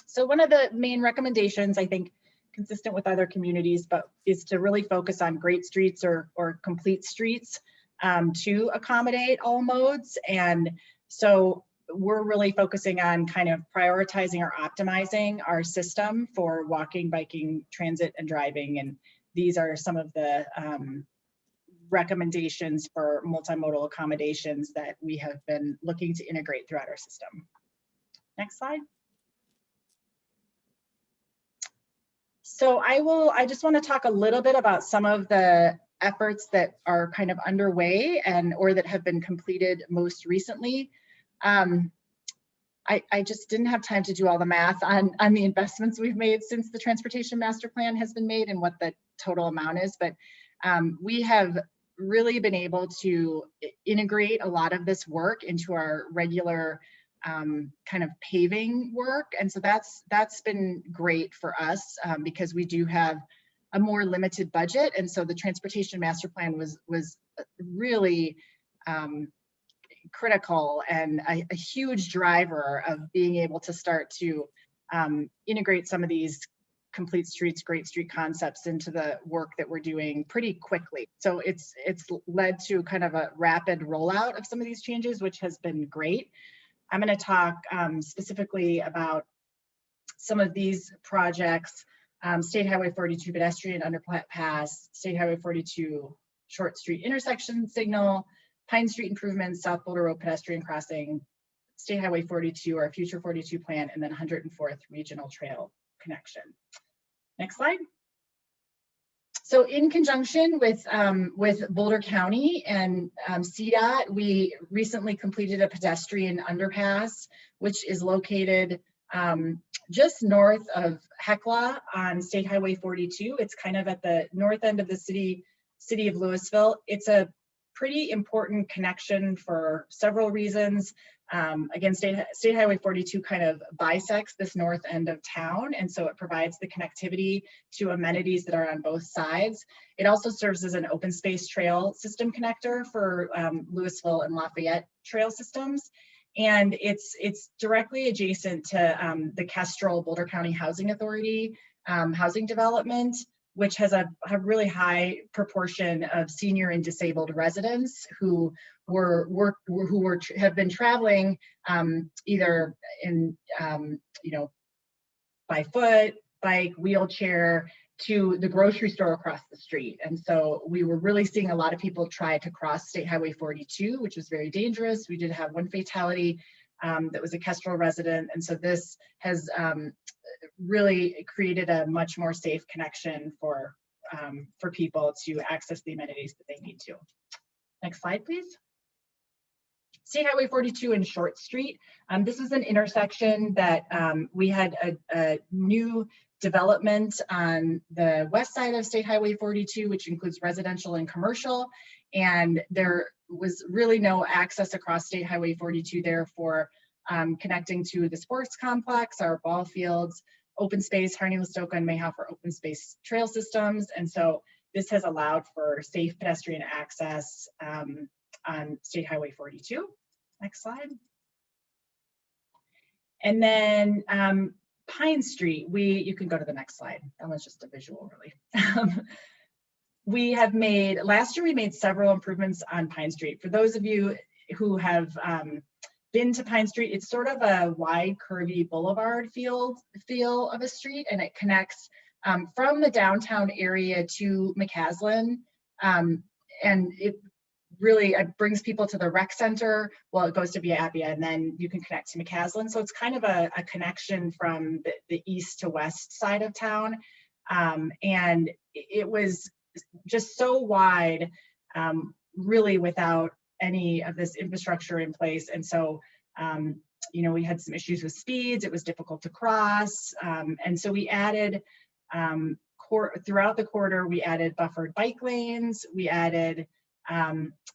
So one of the main recommendations, I think, consistent with other communities, but is to really focus on great streets or complete streets to accommodate all modes. And so we're really focusing on kind of prioritizing or optimizing our system for walking, biking, transit, and driving. And these are some of the recommendations for multimodal accommodations that we have been looking to integrate throughout our system. Next slide. So I just want to talk a little bit about some of the efforts that are kind of underway or that have been completed most recently. I just didn't have time to do all the math on the investments we've made since the Transportation Master Plan has been made and what the total amount is, but we have really been able to integrate a lot of this work into our regular kind of paving work. And so that's been great for us because we do have a more limited budget. And so the Transportation Master Plan was really critical and a huge driver of being able to start to integrate some of these complete streets, great street concepts into the work that we're doing pretty quickly. So it's led to kind of a rapid rollout of some of these changes, which has been great. I'm going to talk specifically about some of these projects, State Highway 42 Pedestrian Underpass, State Highway 42 Short Street Intersection Signal, Pine Street improvements, South Boulder Road pedestrian crossing, State Highway 42, our future 42 plan, and then 104th Regional Trail connection. Next slide. So in conjunction with Boulder County and CDOT, we recently completed a pedestrian underpass, which is located just north of Hecla on State Highway 42. It's kind of at the north end of the city of Louisville. It's a pretty important connection for several reasons. Again, State Highway 42 kind of bisects this north end of town, and so it provides the connectivity to amenities that are on both sides. It also serves as an open space trail system connector for Louisville and Lafayette trail systems. And it's directly adjacent to the Kestrel Boulder County Housing Authority housing development, which has a really high proportion of senior and disabled residents who have been traveling either in by foot, bike, wheelchair to the grocery store across the street. And so we were really seeing a lot of people try to cross State Highway 42, which was very dangerous. We did have one fatality that was a Kestrel resident. And so this has really created a much more safe connection for people to access the amenities that they need to. Next slide, please. State Highway 42 and Short Street. This is an intersection that we had a new development on the west side of State Highway 42, which includes residential and commercial. And there was really no access across State Highway 42 there for connecting to the sports complex, our ball fields, open space, Harney-Listoka and Mayhaw for open space trail systems. And so this has allowed for safe pedestrian access on State Highway 42. Next slide. And then Pine Street, you can go to the next slide. That was just a visual, really. We have last year we made several improvements on Pine Street. For those of you who have been to Pine Street, it's sort of a wide, curvy boulevard feel of a street, and it connects from the downtown area to McCaslin, and it really brings people to the rec center. Well, it goes to Via Appia, and then you can connect to McCaslin. So it's kind of a connection from the east to west side of town, and it was just so wide, really without any of this infrastructure in place. And so, we had some issues with speeds. It was difficult to cross. And so we added, throughout the corridor, we added buffered bike lanes. We added,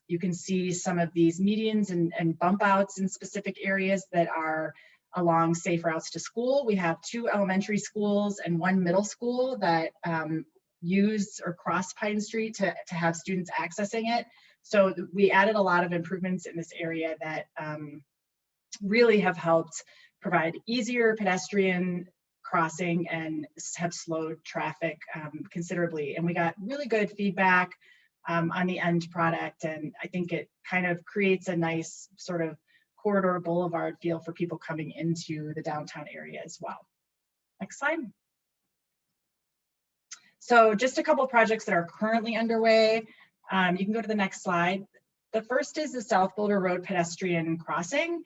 you can see some of these medians and bump outs in specific areas that are along safe routes to school. We have 2 elementary schools and 1 middle school that use or cross Pine Street to have students accessing it. So we added a lot of improvements in this area that really have helped provide easier pedestrian crossing and have slowed traffic considerably. And we got really good feedback on the end product. And I think it kind of creates a nice sort of corridor boulevard feel for people coming into the downtown area as well. Next slide. So just a couple of projects that are currently underway. You can go to the next slide. The first is the South Boulder Road pedestrian crossings.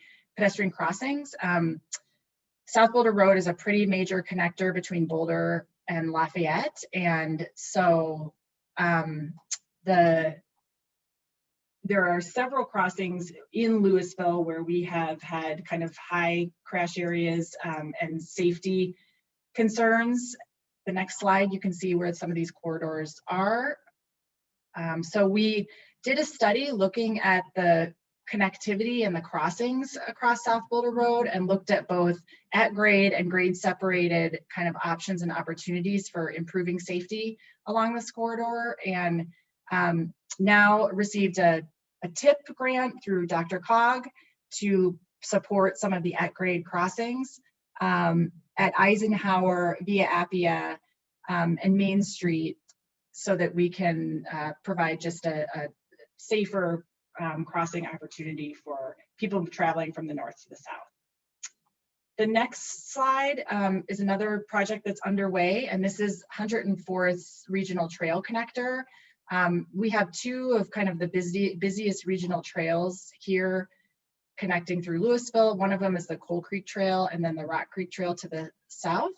South Boulder Road is a pretty major connector between Boulder and Lafayette. And so there are several crossings in Louisville where we have had kind of high crash areas and safety concerns. The next slide, you can see where some of these corridors are. So we did a study looking at the connectivity and the crossings across South Boulder Road and looked at both at grade and grade separated kind of options and opportunities for improving safety along this corridor. And now received a TIP grant through Dr. Cog to support some of the at grade crossings at Eisenhower, Via Appia, and Main Street, so that we can provide just a safer crossing opportunity for people traveling from the north to the south. The next slide is another project that's underway, and this is 104th Regional Trail Connector. We have two of kind of the busiest regional trails here connecting through Louisville. One of them is the Coal Creek Trail, and then the Rock Creek Trail to the south.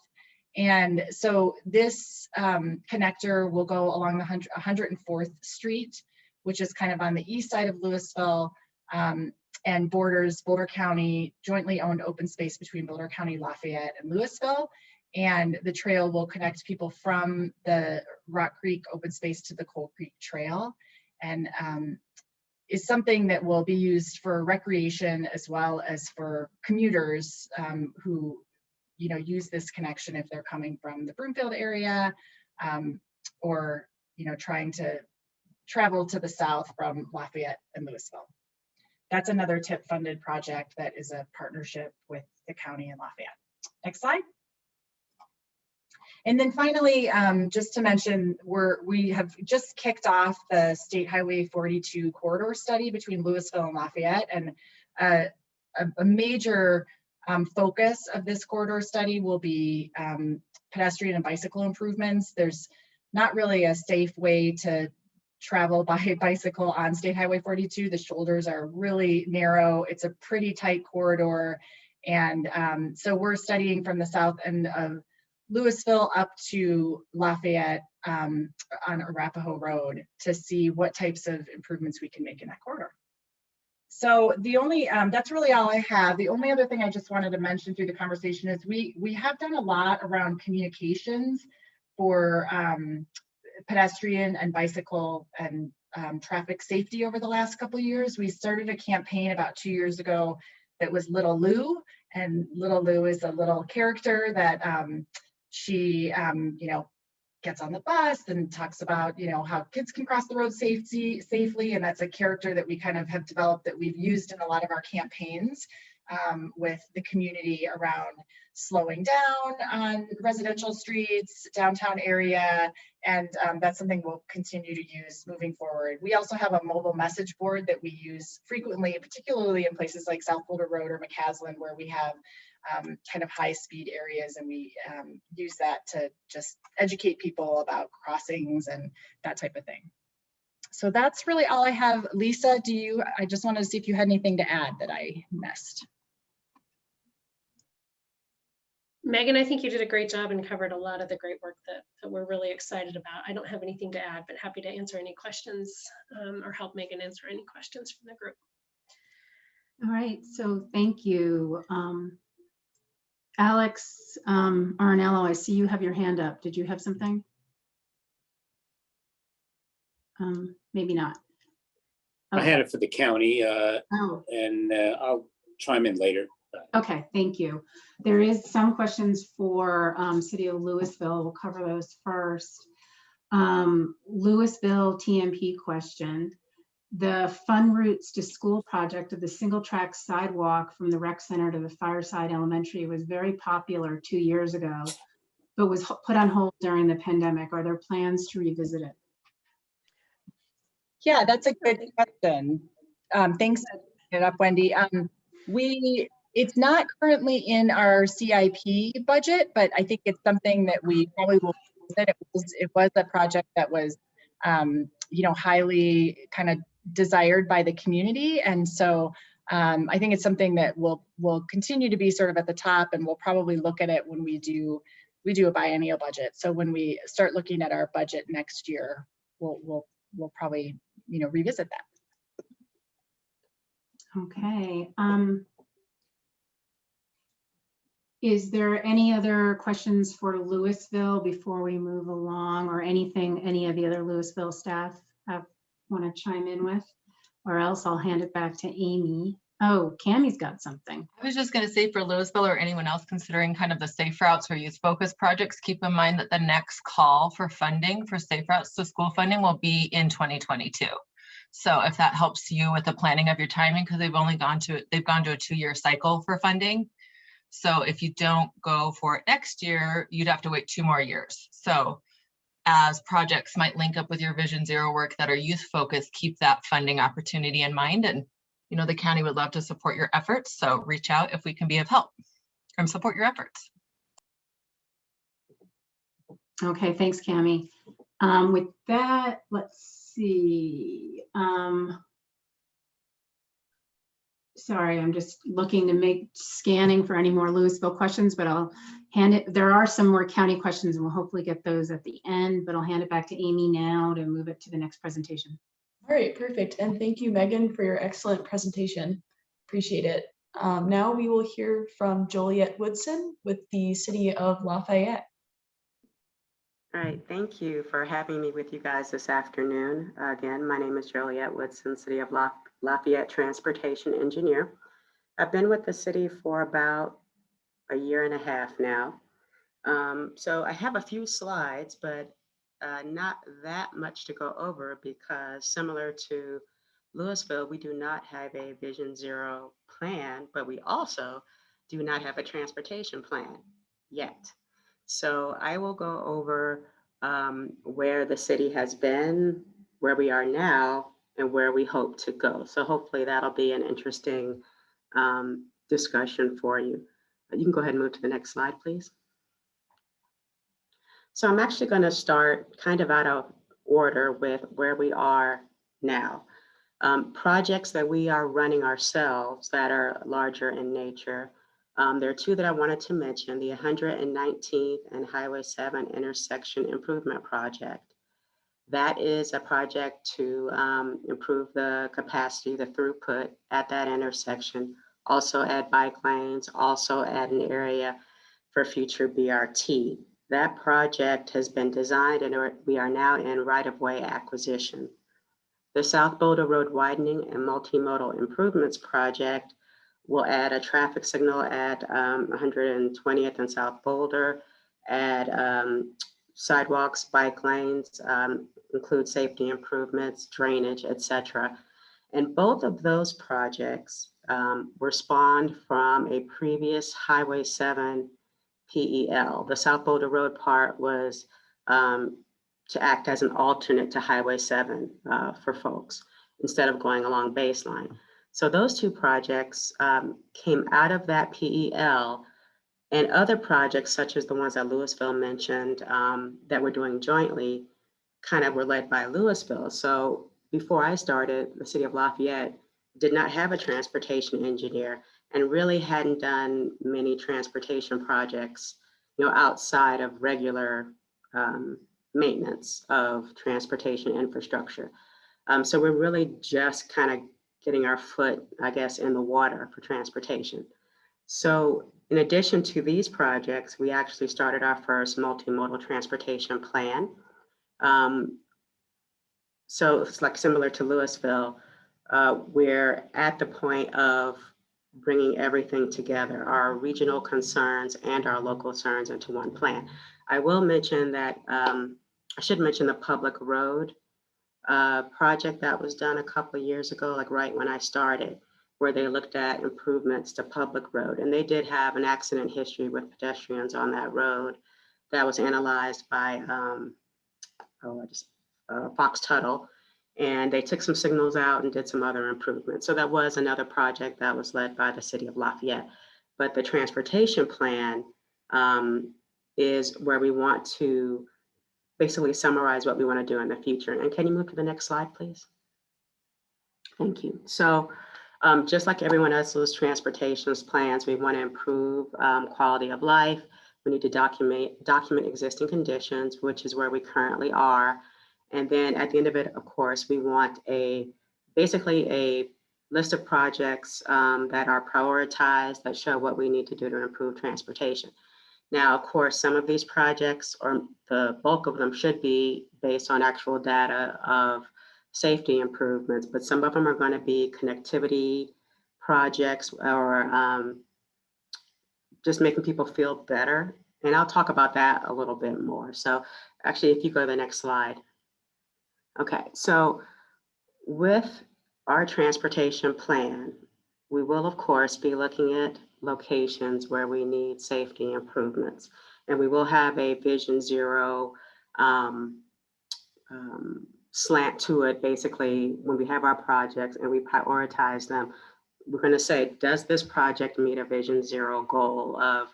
And so this connector will go along the 104th Street, which is kind of on the east side of Louisville, and borders Boulder County, jointly owned open space between Boulder County, Lafayette, and Louisville. And the trail will connect people from the Rock Creek open space to the Coal Creek Trail, and is something that will be used for recreation as well as for commuters who use this connection if they're coming from the Broomfield area, or trying to travel to the south from Lafayette and Louisville. That's another TIP funded project that is a partnership with the county and Lafayette. Next slide. And then finally, just to mention, we have just kicked off the State Highway 42 corridor study between Louisville and Lafayette, and a major focus of this corridor study will be pedestrian and bicycle improvements. There's not really a safe way to travel by bicycle on State Highway 42. The shoulders are really narrow. It's a pretty tight corridor. And so we're studying from the south end of Louisville up to Lafayette on Arapahoe Road to see what types of improvements we can make in that corridor. So the only, that's really all I have. The only other thing I just wanted to mention through the conversation is we have done a lot around communications for pedestrian and bicycle and traffic safety over the last couple of years. We started a campaign about 2 years ago that was Little Lou, and Little Lou is a little character that she gets on the bus and talks about how kids can cross the road safely, and that's a character that we kind of have developed that we've used in a lot of our campaigns with the community around slowing down on residential streets, downtown area, and that's something we'll continue to use moving forward. We also have a mobile message board that we use frequently, particularly in places like South Boulder Road or McCaslin, where we have kind of high speed areas, and we use that to just educate people about crossings and that type of thing. So that's really all I have. Lisa, I just wanted to see if you had anything to add that I missed. Megan, I think you did a great job and covered a lot of the great work that we're really excited about. I don't have anything to add, but happy to answer any questions or help Megan answer any questions from the group. All right, so thank you. Alex Arnello, I see you have your hand up. Did you have something? Maybe not. Okay. I had it for the county, and I'll chime in later. Okay, thank you. There is some questions for City of Louisville. We'll cover those first. Louisville TMP question. The Fun Routes to School project of the single track sidewalk from the rec center to the Fireside Elementary was very popular 2 years ago, but was put on hold during the pandemic. Are there plans to revisit it? Yeah, that's a good question. Thanks for bringing it up, Wendy. It's not currently in our CIP budget, but I think it's something that we probably will visit. It was a project that was, highly kind of desired by the community, and so I think it's something that will continue to be sort of at the top, and we'll probably look at it when we do a biennial budget. So when we start looking at our budget next year, we'll probably revisit that. Okay. Is there any other questions for Louisville before we move along, or anything any of the other Louisville staff want to chime in with? Or else I'll hand it back to Amy. Oh, Cammie's got something. I was just going to say, for Louisville or anyone else considering kind of the safe routes or youth focused projects, keep in mind that the next call for funding for safe routes to school funding will be in 2022. So if that helps you with the planning of your timing, because they've gone to a 2-year cycle for funding. So if you don't go for it next year, you'd have to wait 2 more years. So as projects might link up with your Vision Zero work that are youth focused, keep that funding opportunity in mind. And the county would love to support your efforts. So reach out if we can be of help and support your efforts. Okay, thanks, Cammie. With that, let's see. Sorry, I'm just looking to scanning for any more Louisville questions, but I'll hand it. There are some more county questions and we'll hopefully get those at the end, but I'll hand it back to Amy now to move it to the next presentation. All right, perfect. And thank you, Megan, for your excellent presentation. Appreciate it. Now we will hear from Joliet Woodson with the City of Lafayette. All right, thank you for having me with you guys this afternoon. Again, my name is Joliet Woodson, City of Lafayette Transportation Engineer. I've been with the city for about a year and a half now. So I have a few slides, but not that much to go over because similar to Louisville, we do not have a Vision Zero plan, but we also do not have a transportation plan yet. So I will go over where the city has been, where we are now, and where we hope to go. So hopefully that'll be an interesting discussion for you. You can go ahead and move to the next slide, please. So I'm actually going to start kind of out of order with where we are now. Projects that we are running ourselves that are larger in nature. There are two that I wanted to mention, the 119th and Highway 7 intersection improvement project. That is a project to improve the capacity, the throughput at that intersection, also add bike lanes, also add an area for future BRT. That project has been designed and we are now in right-of-way acquisition. The South Boulder Road Widening and Multimodal Improvements Project will add a traffic signal at 120th and South Boulder, add sidewalks, bike lanes, include safety improvements, drainage, etc. And both of those projects were spawned from a previous Highway 7 PEL. The South Boulder Road part was to act as an alternate to Highway 7 for folks instead of going along baseline. So those two projects came out of that PEL, and other projects such as the ones that Louisville mentioned that we're doing jointly kind of were led by Louisville. So before I started, the City of Lafayette did not have a transportation engineer and really hadn't done many transportation projects, outside of regular maintenance of transportation infrastructure. So we're really just kind of getting our foot, I guess, in the water for transportation. So in addition to these projects, we actually started our first multimodal transportation plan. So it's like similar to Louisville, we're at the point of bringing everything together, our regional concerns and our local concerns into one plan. I will mention that, I should mention the public road project that was done a couple of years ago, like right when I started, where they looked at improvements to public road. And they did have an accident history with pedestrians on that road that was analyzed by Fox Tuttle. And they took some signals out and did some other improvements. So that was another project that was led by the City of Lafayette. But the transportation plan is where we want to basically summarize what we want to do in the future. And can you move to the next slide, please? Thank you. So just like everyone else's transportation plans, we want to improve quality of life. We need to document existing conditions, which is where we currently are. And then at the end of it, of course, we want basically a list of projects that are prioritized that show what we need to do to improve transportation. Now, of course, some of these projects, or the bulk of them, should be based on actual data of safety improvements, but some of them are going to be connectivity projects or just making people feel better. And I'll talk about that a little bit more. So actually, if you go to the next slide. Okay, so with our transportation plan, we will, of course, be looking at locations where we need safety improvements. And we will have a Vision Zero slant to it. Basically, when we have our projects and we prioritize them, we're going to say, does this project meet a Vision Zero goal of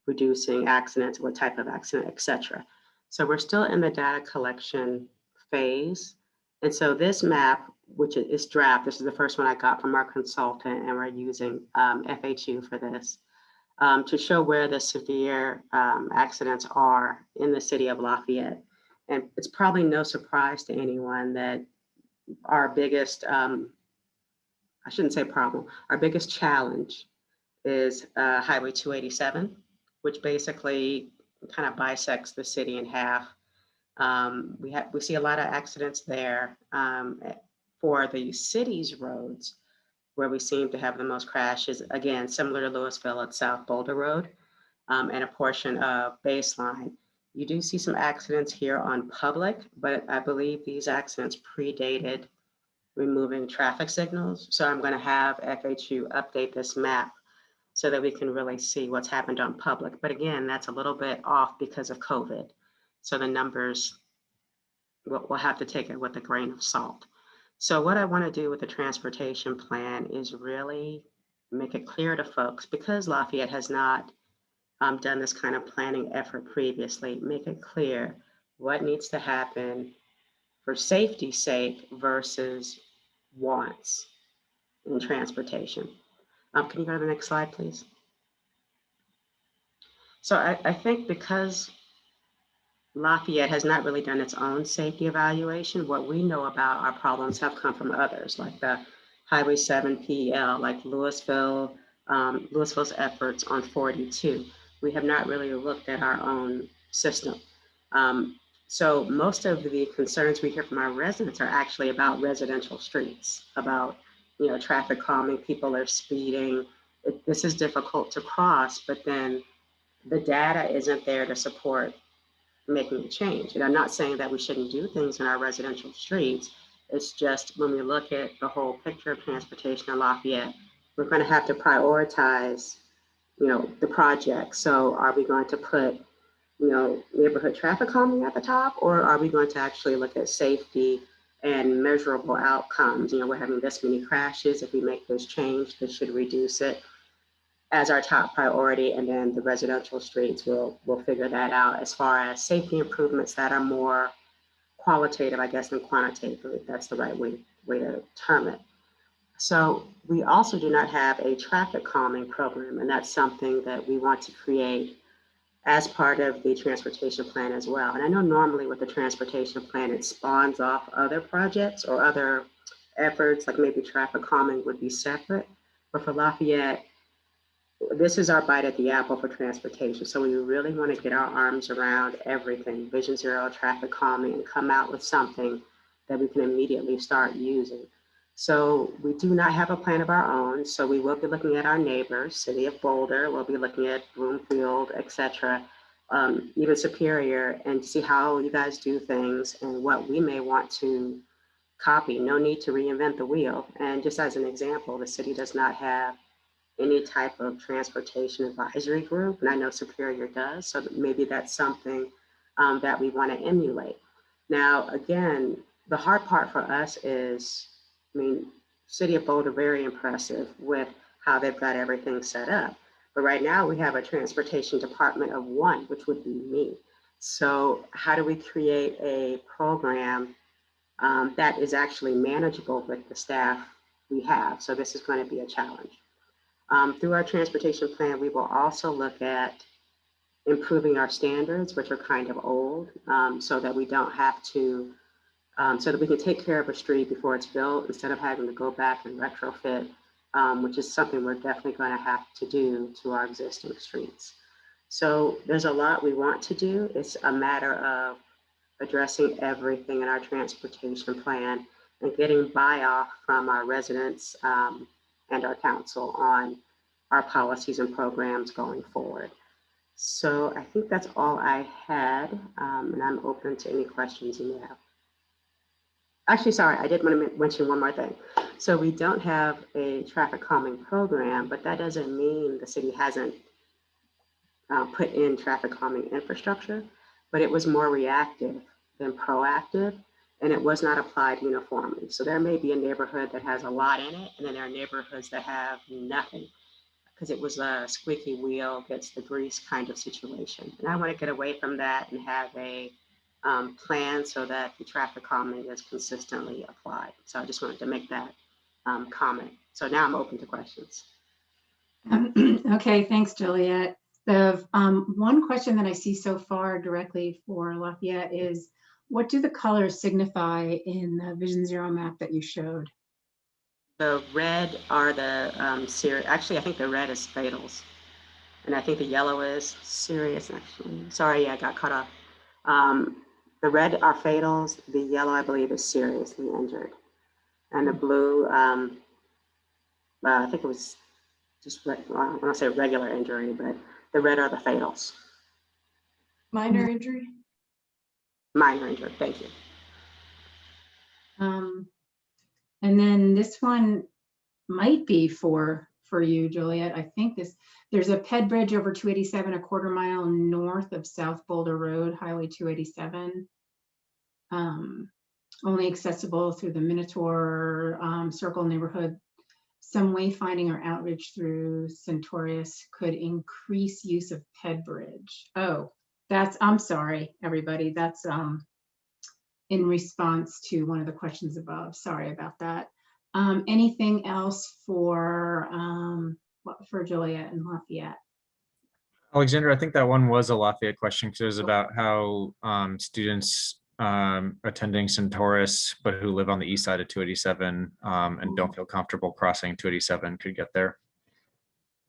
reducing accidents, what type of accident, et cetera. So we're still in the data collection phase. And so this map, which is draft, this is the first one I got from our consultant, and we're using FHU for this, to show where the severe accidents are in the city of Lafayette. And it's probably no surprise to anyone that our biggest, I shouldn't say problem, our biggest challenge is Highway 287, which basically kind of bisects the city in half. We see a lot of accidents there. For the city's roads, where we seem to have the most crashes, again, similar to Louisville at South Boulder Road, and a portion of Baseline. You do see some accidents here on public, but I believe these accidents predated removing traffic signals. So I'm going to have FHU update this map so that we can really see what's happened on public. But again, that's a little bit off because of COVID. So the numbers, we'll have to take it with a grain of salt. So what I want to do with the transportation plan is really make it clear to folks, because Lafayette has not done this kind of planning effort previously, make it clear what needs to happen for safety's sake versus wants in transportation. Can you go to the next slide, please? So I think because Lafayette has not really done its own safety evaluation, what we know about our problems have come from others, like the Highway 7 PEL, like Louisville, Louisville's efforts on 42. We have not really looked at our own system. So most of the concerns we hear from our residents are actually about residential streets, about, you know, traffic calming, people are speeding. This is difficult to cross, but then the data isn't there to support making a change. And I'm not saying that we shouldn't do things in our residential streets. It's just when we look at the whole picture of transportation in Lafayette, we're going to have to prioritize, you know, the project. So are we going to put, you know, neighborhood traffic calming at the top, or are we going to actually look at safety and measurable outcomes? You know, we're having this many crashes. If we make this change, this should reduce it as our top priority. And then the residential streets, we'll figure that out as far as safety improvements that are more qualitative, I guess, than quantitative, if that's the right way to term it. So we also do not have a traffic calming program, and that's something that we want to create as part of the transportation plan as well. And I know normally with the transportation plan, it spawns off other projects or other efforts, like maybe traffic calming would be separate. But for Lafayette, this is our bite at the apple for transportation. So we really want to get our arms around everything, Vision Zero, traffic calming, and come out with something that we can immediately start using. So we do not have a plan of our own. So we will be looking at our neighbors, City of Boulder, we'll be looking at Broomfield, et cetera, even Superior, and see how you guys do things and what we may want to copy. No need to reinvent the wheel. And just as an example, the city does not have any type of transportation advisory group, and I know Superior does, so maybe that's something that we want to emulate. Now, again, the hard part for us is, I mean, City of Boulder, very impressive with how they've got everything set up. But right now we have a transportation department of one, which would be me. So how do we create a program that is actually manageable with the staff we have? So this is going to be a challenge. Through our transportation plan, we will also look at improving our standards, which are kind of old, so that we don't have to, so that we can take care of a street before it's built instead of having to go back and retrofit, which is something we're definitely going to have to do to our existing streets. So there's a lot we want to do. It's a matter of addressing everything in our transportation plan and getting buy-off from our residents and our council on our policies and programs going forward. So I think that's all I had, and I'm open to any questions you may have. Actually, sorry, I did want to mention one more thing. So we don't have a traffic calming program, but that doesn't mean the city hasn't put in traffic calming infrastructure, but it was more reactive than proactive, and it was not applied uniformly. So there may be a neighborhood that has a lot in it, and then there are neighborhoods that have nothing, because it was a squeaky wheel gets the grease kind of situation. And I want to get away from that and have a plan so that the traffic calming is consistently applied. So I just wanted to make that comment. So now I'm open to questions. Okay, thanks, Juliet. The one question that I see so far directly for Lafayette is, what do the colors signify in the Vision Zero map that you showed? The red are the actually, I think the red is fatals. And I think the yellow is serious, actually. Sorry, I got cut off. The red are fatals. The yellow, I believe, is seriously injured. And the blue, I think it was just, I don't want to say regular injury, but the red are the fatals. Minor injury? Minor injury, thank you. And then this one might be for you, Juliet. I think there's a ped bridge over 287, a quarter mile north of South Boulder Road, Highway 287. Only accessible through the Minotaur Circle neighborhood. Some wayfinding or outreach through Centaurus could increase use of ped bridge. Oh, I'm sorry, everybody. That's in response to one of the questions above. Sorry about that. Anything else for Juliet and Lafayette? Alexander, I think that one was a Lafayette question because it was about how students attending Centaurus, but who live on the east side of 287 and don't feel comfortable crossing 287 could get there.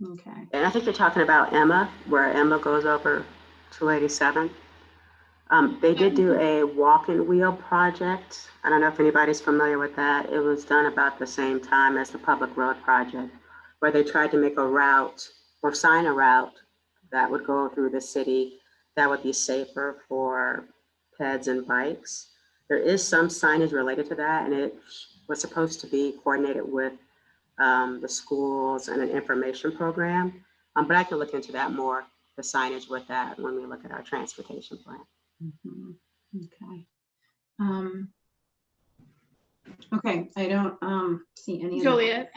Okay. And I think you're talking about Emma, where Emma goes over 287. They did do a walk-in wheel project. I don't know if anybody's familiar with that. It was done about the same time as the public road project, where they tried to make a route or sign a route that would go through the city that would be safer for peds and bikes. There is some signage related to that, and it was supposed to be coordinated with the schools and an information program. But I can look into that more, the signage with that, when we look at our transportation plan. Mm-hmm. Okay. Okay, I don't see any. Juliet,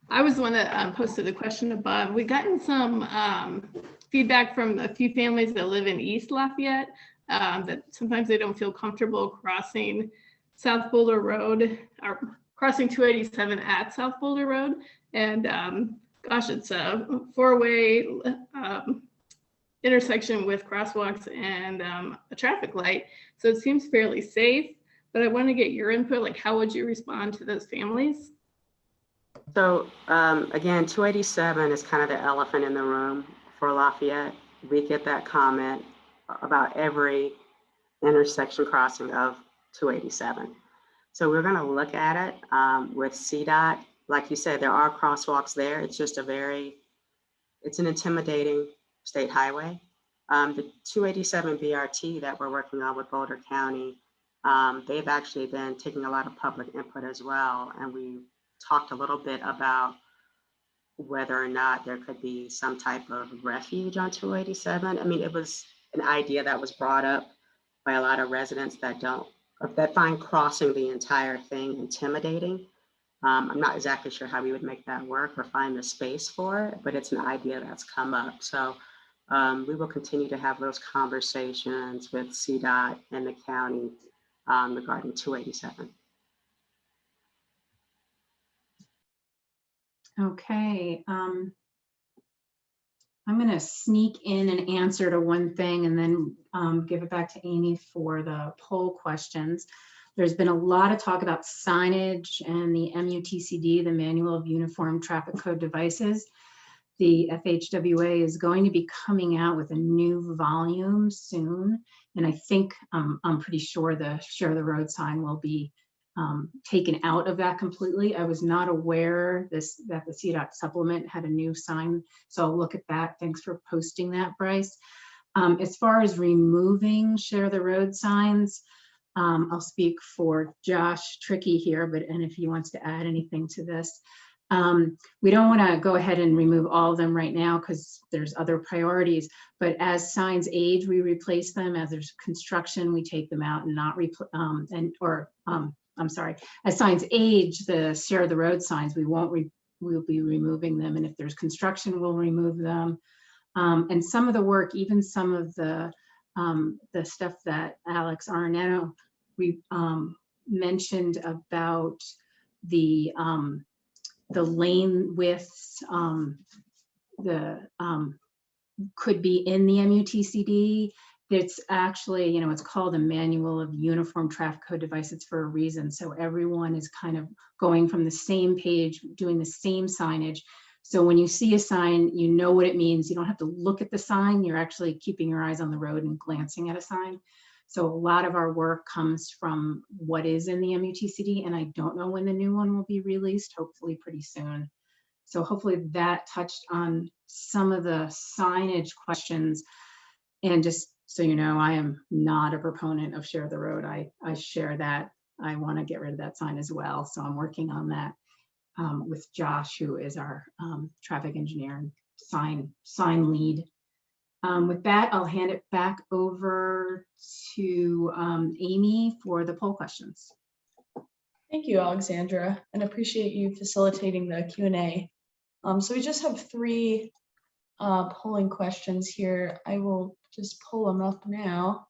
I was the one that posted the question above. We've gotten some feedback from a few families that live in East Lafayette that sometimes they don't feel comfortable crossing South Boulder Road or crossing 287 at South Boulder Road. And gosh, it's a four-way intersection with crosswalks and a traffic light. So it seems fairly safe, but I want to get your input. Like, how would you respond to those families? So again, 287 is kind of the elephant in the room for Lafayette. We get that comment about every intersection crossing of 287. So we're going to look at it with CDOT. Like you said, there are crosswalks there. It's just it's an intimidating state highway. The 287 BRT that we're working on with Boulder County, they've actually been taking a lot of public input as well. And we talked a little bit about whether or not there could be some type of refuge on 287. I mean, it was an idea that was brought up by a lot of residents that find crossing the entire thing intimidating. I'm not exactly sure how we would make that work or find the space for it, but it's an idea that's come up. So we will continue to have those conversations with CDOT and the county regarding 287. Okay. I'm going to sneak in an answer to one thing and then give it back to Amy for the poll questions. There's been a lot of talk about signage and the MUTCD, the Manual of Uniform Traffic Code Devices. The FHWA is going to be coming out with a new volume soon. And I think, I'm pretty sure the Share the Road sign will be taken out of that completely. I was not aware that the CDOT supplement had a new sign, so I'll look at that. Thanks for posting that, Bryce. As far as removing Share the Road signs, I'll speak for Josh Tricky here, and if he wants to add anything to this. We don't want to go ahead and remove all of them right now because there's other priorities, but as signs age, we replace them. As there's construction, we take them out and not I'm sorry, as signs age, the Share the Road signs, we'll be removing them. And if there's construction, we'll remove them. And some of the work, even some of the the stuff that Alex Arnetto mentioned about the lane widths, could be in the MUTCD. It's actually, it's called a manual of uniform traffic code devices for a reason. So everyone is kind of going from the same page, doing the same signage. So when you see a sign, you know what it means. You don't have to look at the sign. You're actually keeping your eyes on the road and glancing at a sign. So a lot of our work comes from what is in the MUTCD, and I don't know when the new one will be released, hopefully pretty soon. So hopefully that touched on some of the signage questions. And just so you know, I am not a proponent of share the road. I share that. I want to get rid of that sign as well. So I'm working on that with Josh, who is our traffic engineer and sign lead. With that, I'll hand it back over to Amy for the poll questions. Thank you, Alexandra, and appreciate you facilitating the Q&A. So we just have 3 polling questions here. I will just pull them up now.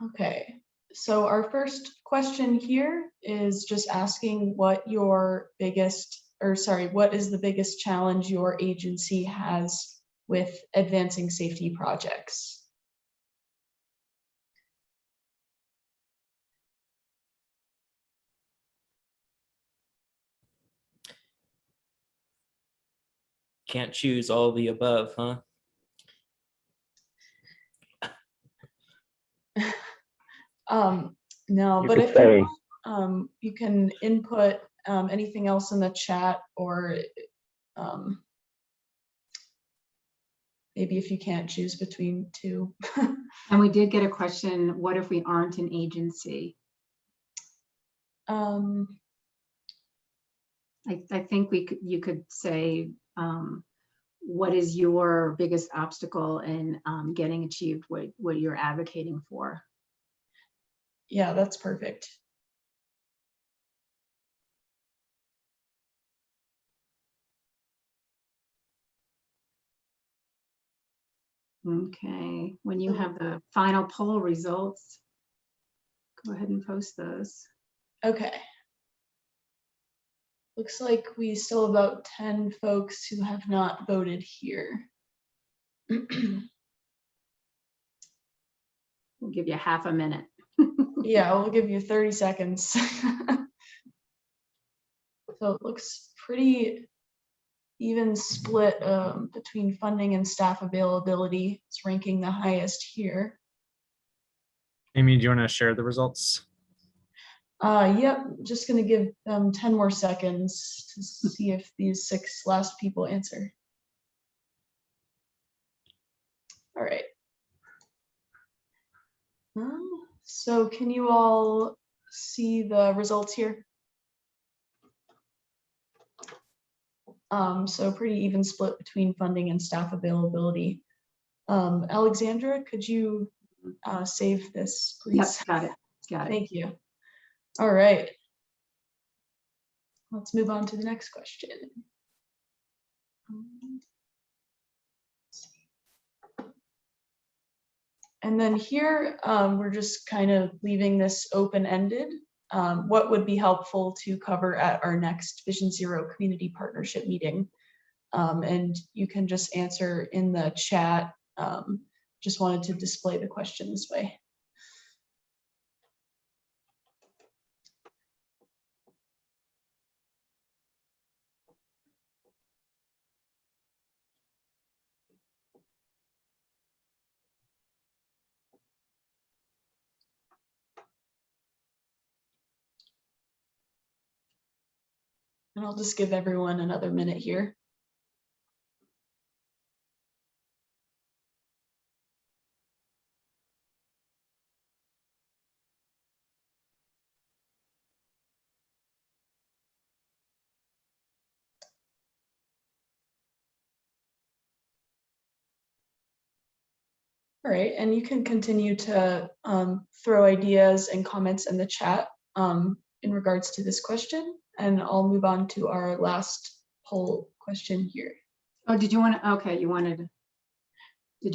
Okay, so our first question here is just asking what is the biggest challenge your agency has with advancing safety projects? Can't choose all the above, huh? No, but if you want, you can input anything else in the chat, or maybe if you can't choose between 2. And we did get a question, what if we aren't an agency? I think you could say, what is your biggest obstacle in getting achieved what you're advocating for? Yeah, that's perfect. Okay, when you have the final poll results, go ahead and post those. Okay. Looks like we still have about 10 folks who have not voted here. We'll give you half a minute. Yeah, we'll give you 30 seconds. So it looks pretty even split between funding and staff availability. It's ranking the highest here. Amy, do you want to share the results? Yep, just gonna give them 10 more seconds to see if these 6 last people answer. All right. So can you all see the results here? So pretty even split between funding and staff availability. Alexandra, could you save this, please? Yep, got it. Thank you. All right. Let's move on to the next question. And then here, we're just kind of leaving this open-ended. What would be helpful to cover at our next Vision Zero community partnership meeting? And you can just answer in the chat. Just wanted to display the question this way. And I'll just give everyone another minute here. All right, and you can continue to throw ideas and comments in the chat in regards to this question, and I'll move on to our last poll question here. Oh, did you want to, okay, did you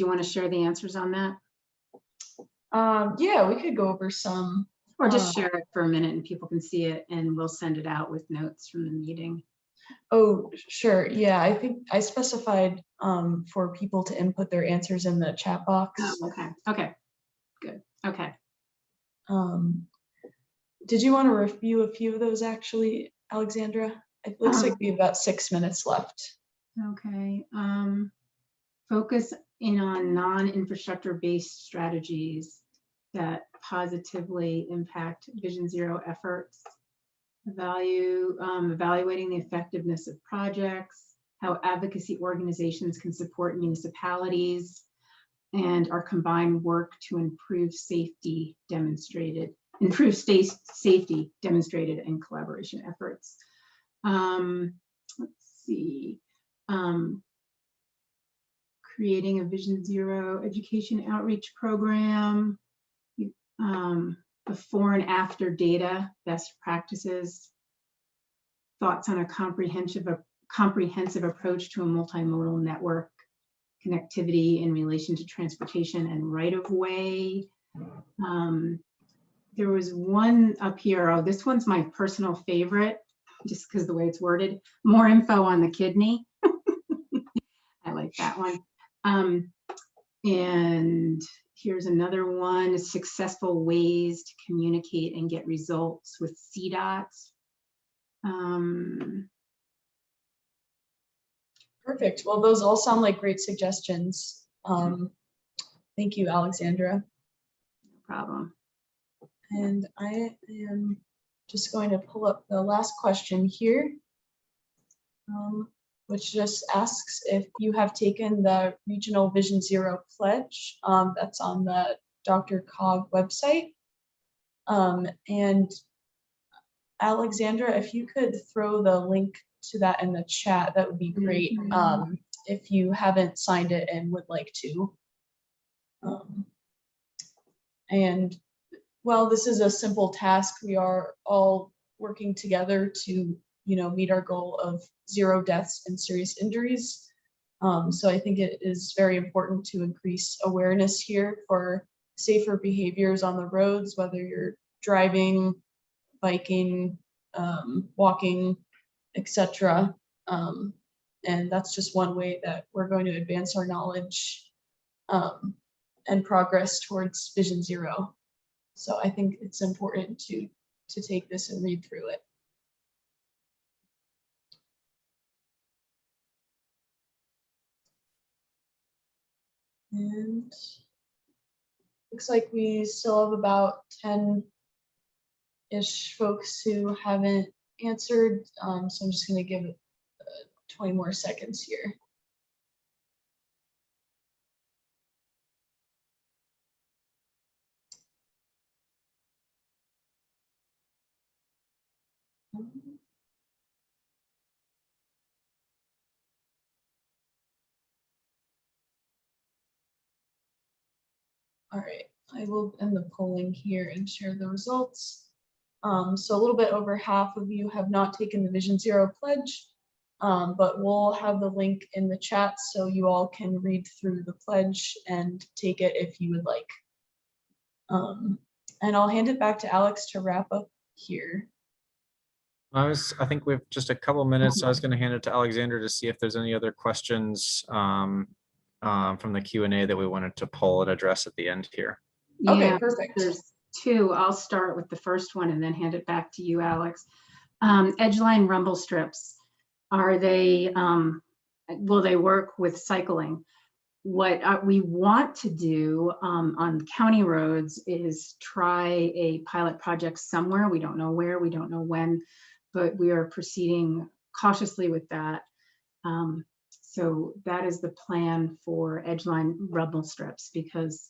want to share the answers on that? Yeah, we could go over some. Or just share it for a minute and people can see it and we'll send it out with notes from the meeting. Oh, sure. Yeah, I think I specified for people to input their answers in the chat box. Oh, okay. Okay. Good. Okay. Did you want to review a few of those actually, Alexandra? It looks like we have about 6 minutes left. Okay. Focus in on non-infrastructure based strategies that positively impact Vision Zero efforts. Evaluating the effectiveness of projects, how advocacy organizations can support municipalities, and our combined work to improve safety demonstrated in collaboration efforts. Let's see. Creating a Vision Zero education outreach program, before and after data, best practices, thoughts on a comprehensive approach to a multimodal network, connectivity in relation to transportation and right-of-way. There was one up here, oh, this one's my personal favorite, just because the way it's worded, more info on the kidney. I like that one. And here's another one, successful ways to communicate and get results with CDOTs. Perfect. Well, those all sound like great suggestions. Thank you, Alexandra. No problem. And I am just going to pull up the last question here, which just asks if you have taken the Regional Vision Zero Pledge. That's on the Dr. Cog website. And Alexandra, if you could throw the link to that in the chat, that would be great. If you haven't signed it and would like to. And while this is a simple task, we are all working together to, meet our goal of 0 deaths and serious injuries. So I think it is very important to increase awareness here for safer behaviors on the roads, whether you're driving, biking, walking, etc. And that's just one way that we're going to advance our knowledge and progress towards Vision Zero. So I think it's important to take this and read through it. And looks like we still have about 10-ish folks who haven't answered. So I'm just going to give it 20 more seconds here. All right, I will end the polling here and share the results. So a little bit over half of you have not taken the Vision Zero Pledge, but we'll have the link in the chat so you all can read through the pledge and take it if you would like. And I'll hand it back to Alex to wrap up here. I think we have just a couple minutes, so I was going to hand it to Alexandra to see if there's any other questions from the Q&A that we wanted to poll and address at the end here. Yeah, okay, perfect. There's 2. I'll start with the first one and then hand it back to you, Alex. Edgeline rumble strips, are they, will they work with cycling? What we want to do on county roads is try a pilot project somewhere. We don't know where, we don't know when, but we are proceeding cautiously with that. So that is the plan for edgeline rumble strips, because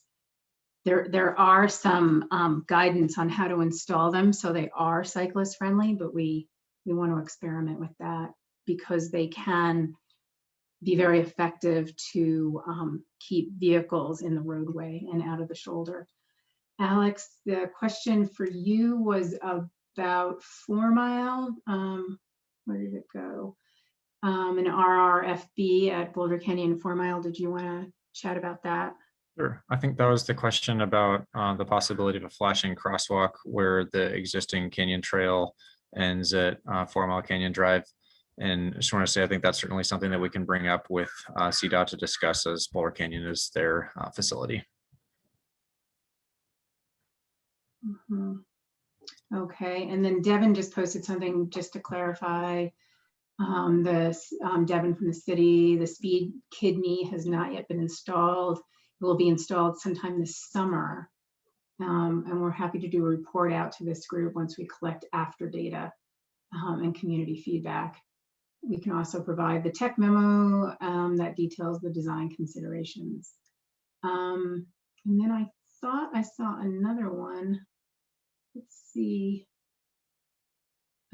there are some guidance on how to install them so they are cyclist friendly, but we want to experiment with that because they can be very effective to keep vehicles in the roadway and out of the shoulder. Alex, the question for you was about 4 Mile. Where did it go? an RRFB at Boulder Canyon 4 Mile. Did you want to chat about that? Sure. I think that was the question about the possibility of a flashing crosswalk where the existing canyon trail ends at 4 Mile Canyon Drive. And I just want to say, I think that's certainly something that we can bring up with CDOT to discuss, as Boulder Canyon is their facility. Okay, and then Devin just posted something just to clarify. Devin from the city, the speed kidney has not yet been installed. It will be installed sometime this summer. And we're happy to do a report out to this group once we collect after data and community feedback. We can also provide the tech memo that details the design considerations. And then I thought I saw another one. Let's see.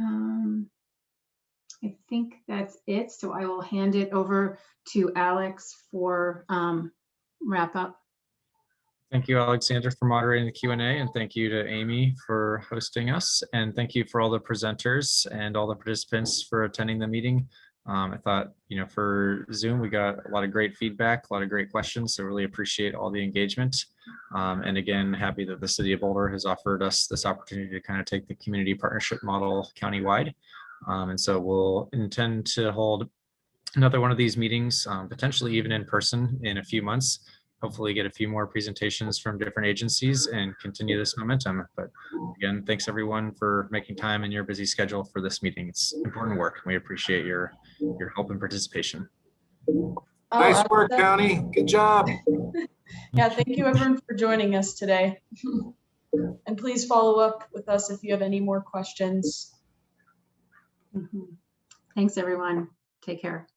I think that's it. So I will hand it over to Alex for wrap up. Thank you, Alexander, for moderating the Q&A, and thank you to Amy for hosting us. And thank you for all the presenters and all the participants for attending the meeting. I thought, for Zoom, we got a lot of great feedback, a lot of great questions. So really appreciate all the engagement. And again, happy that the city of Boulder has offered us this opportunity to kind of take the community partnership model countywide. And so we'll intend to hold another one of these meetings, potentially even in person in a few months. Hopefully get a few more presentations from different agencies and continue this momentum. But again, thanks everyone for making time in your busy schedule for this meeting. It's important work. We appreciate your help and participation. Nice work, County. Good job. Yeah, thank you everyone for joining us today. And please follow up with us if you have any more questions. Thanks everyone. Take care.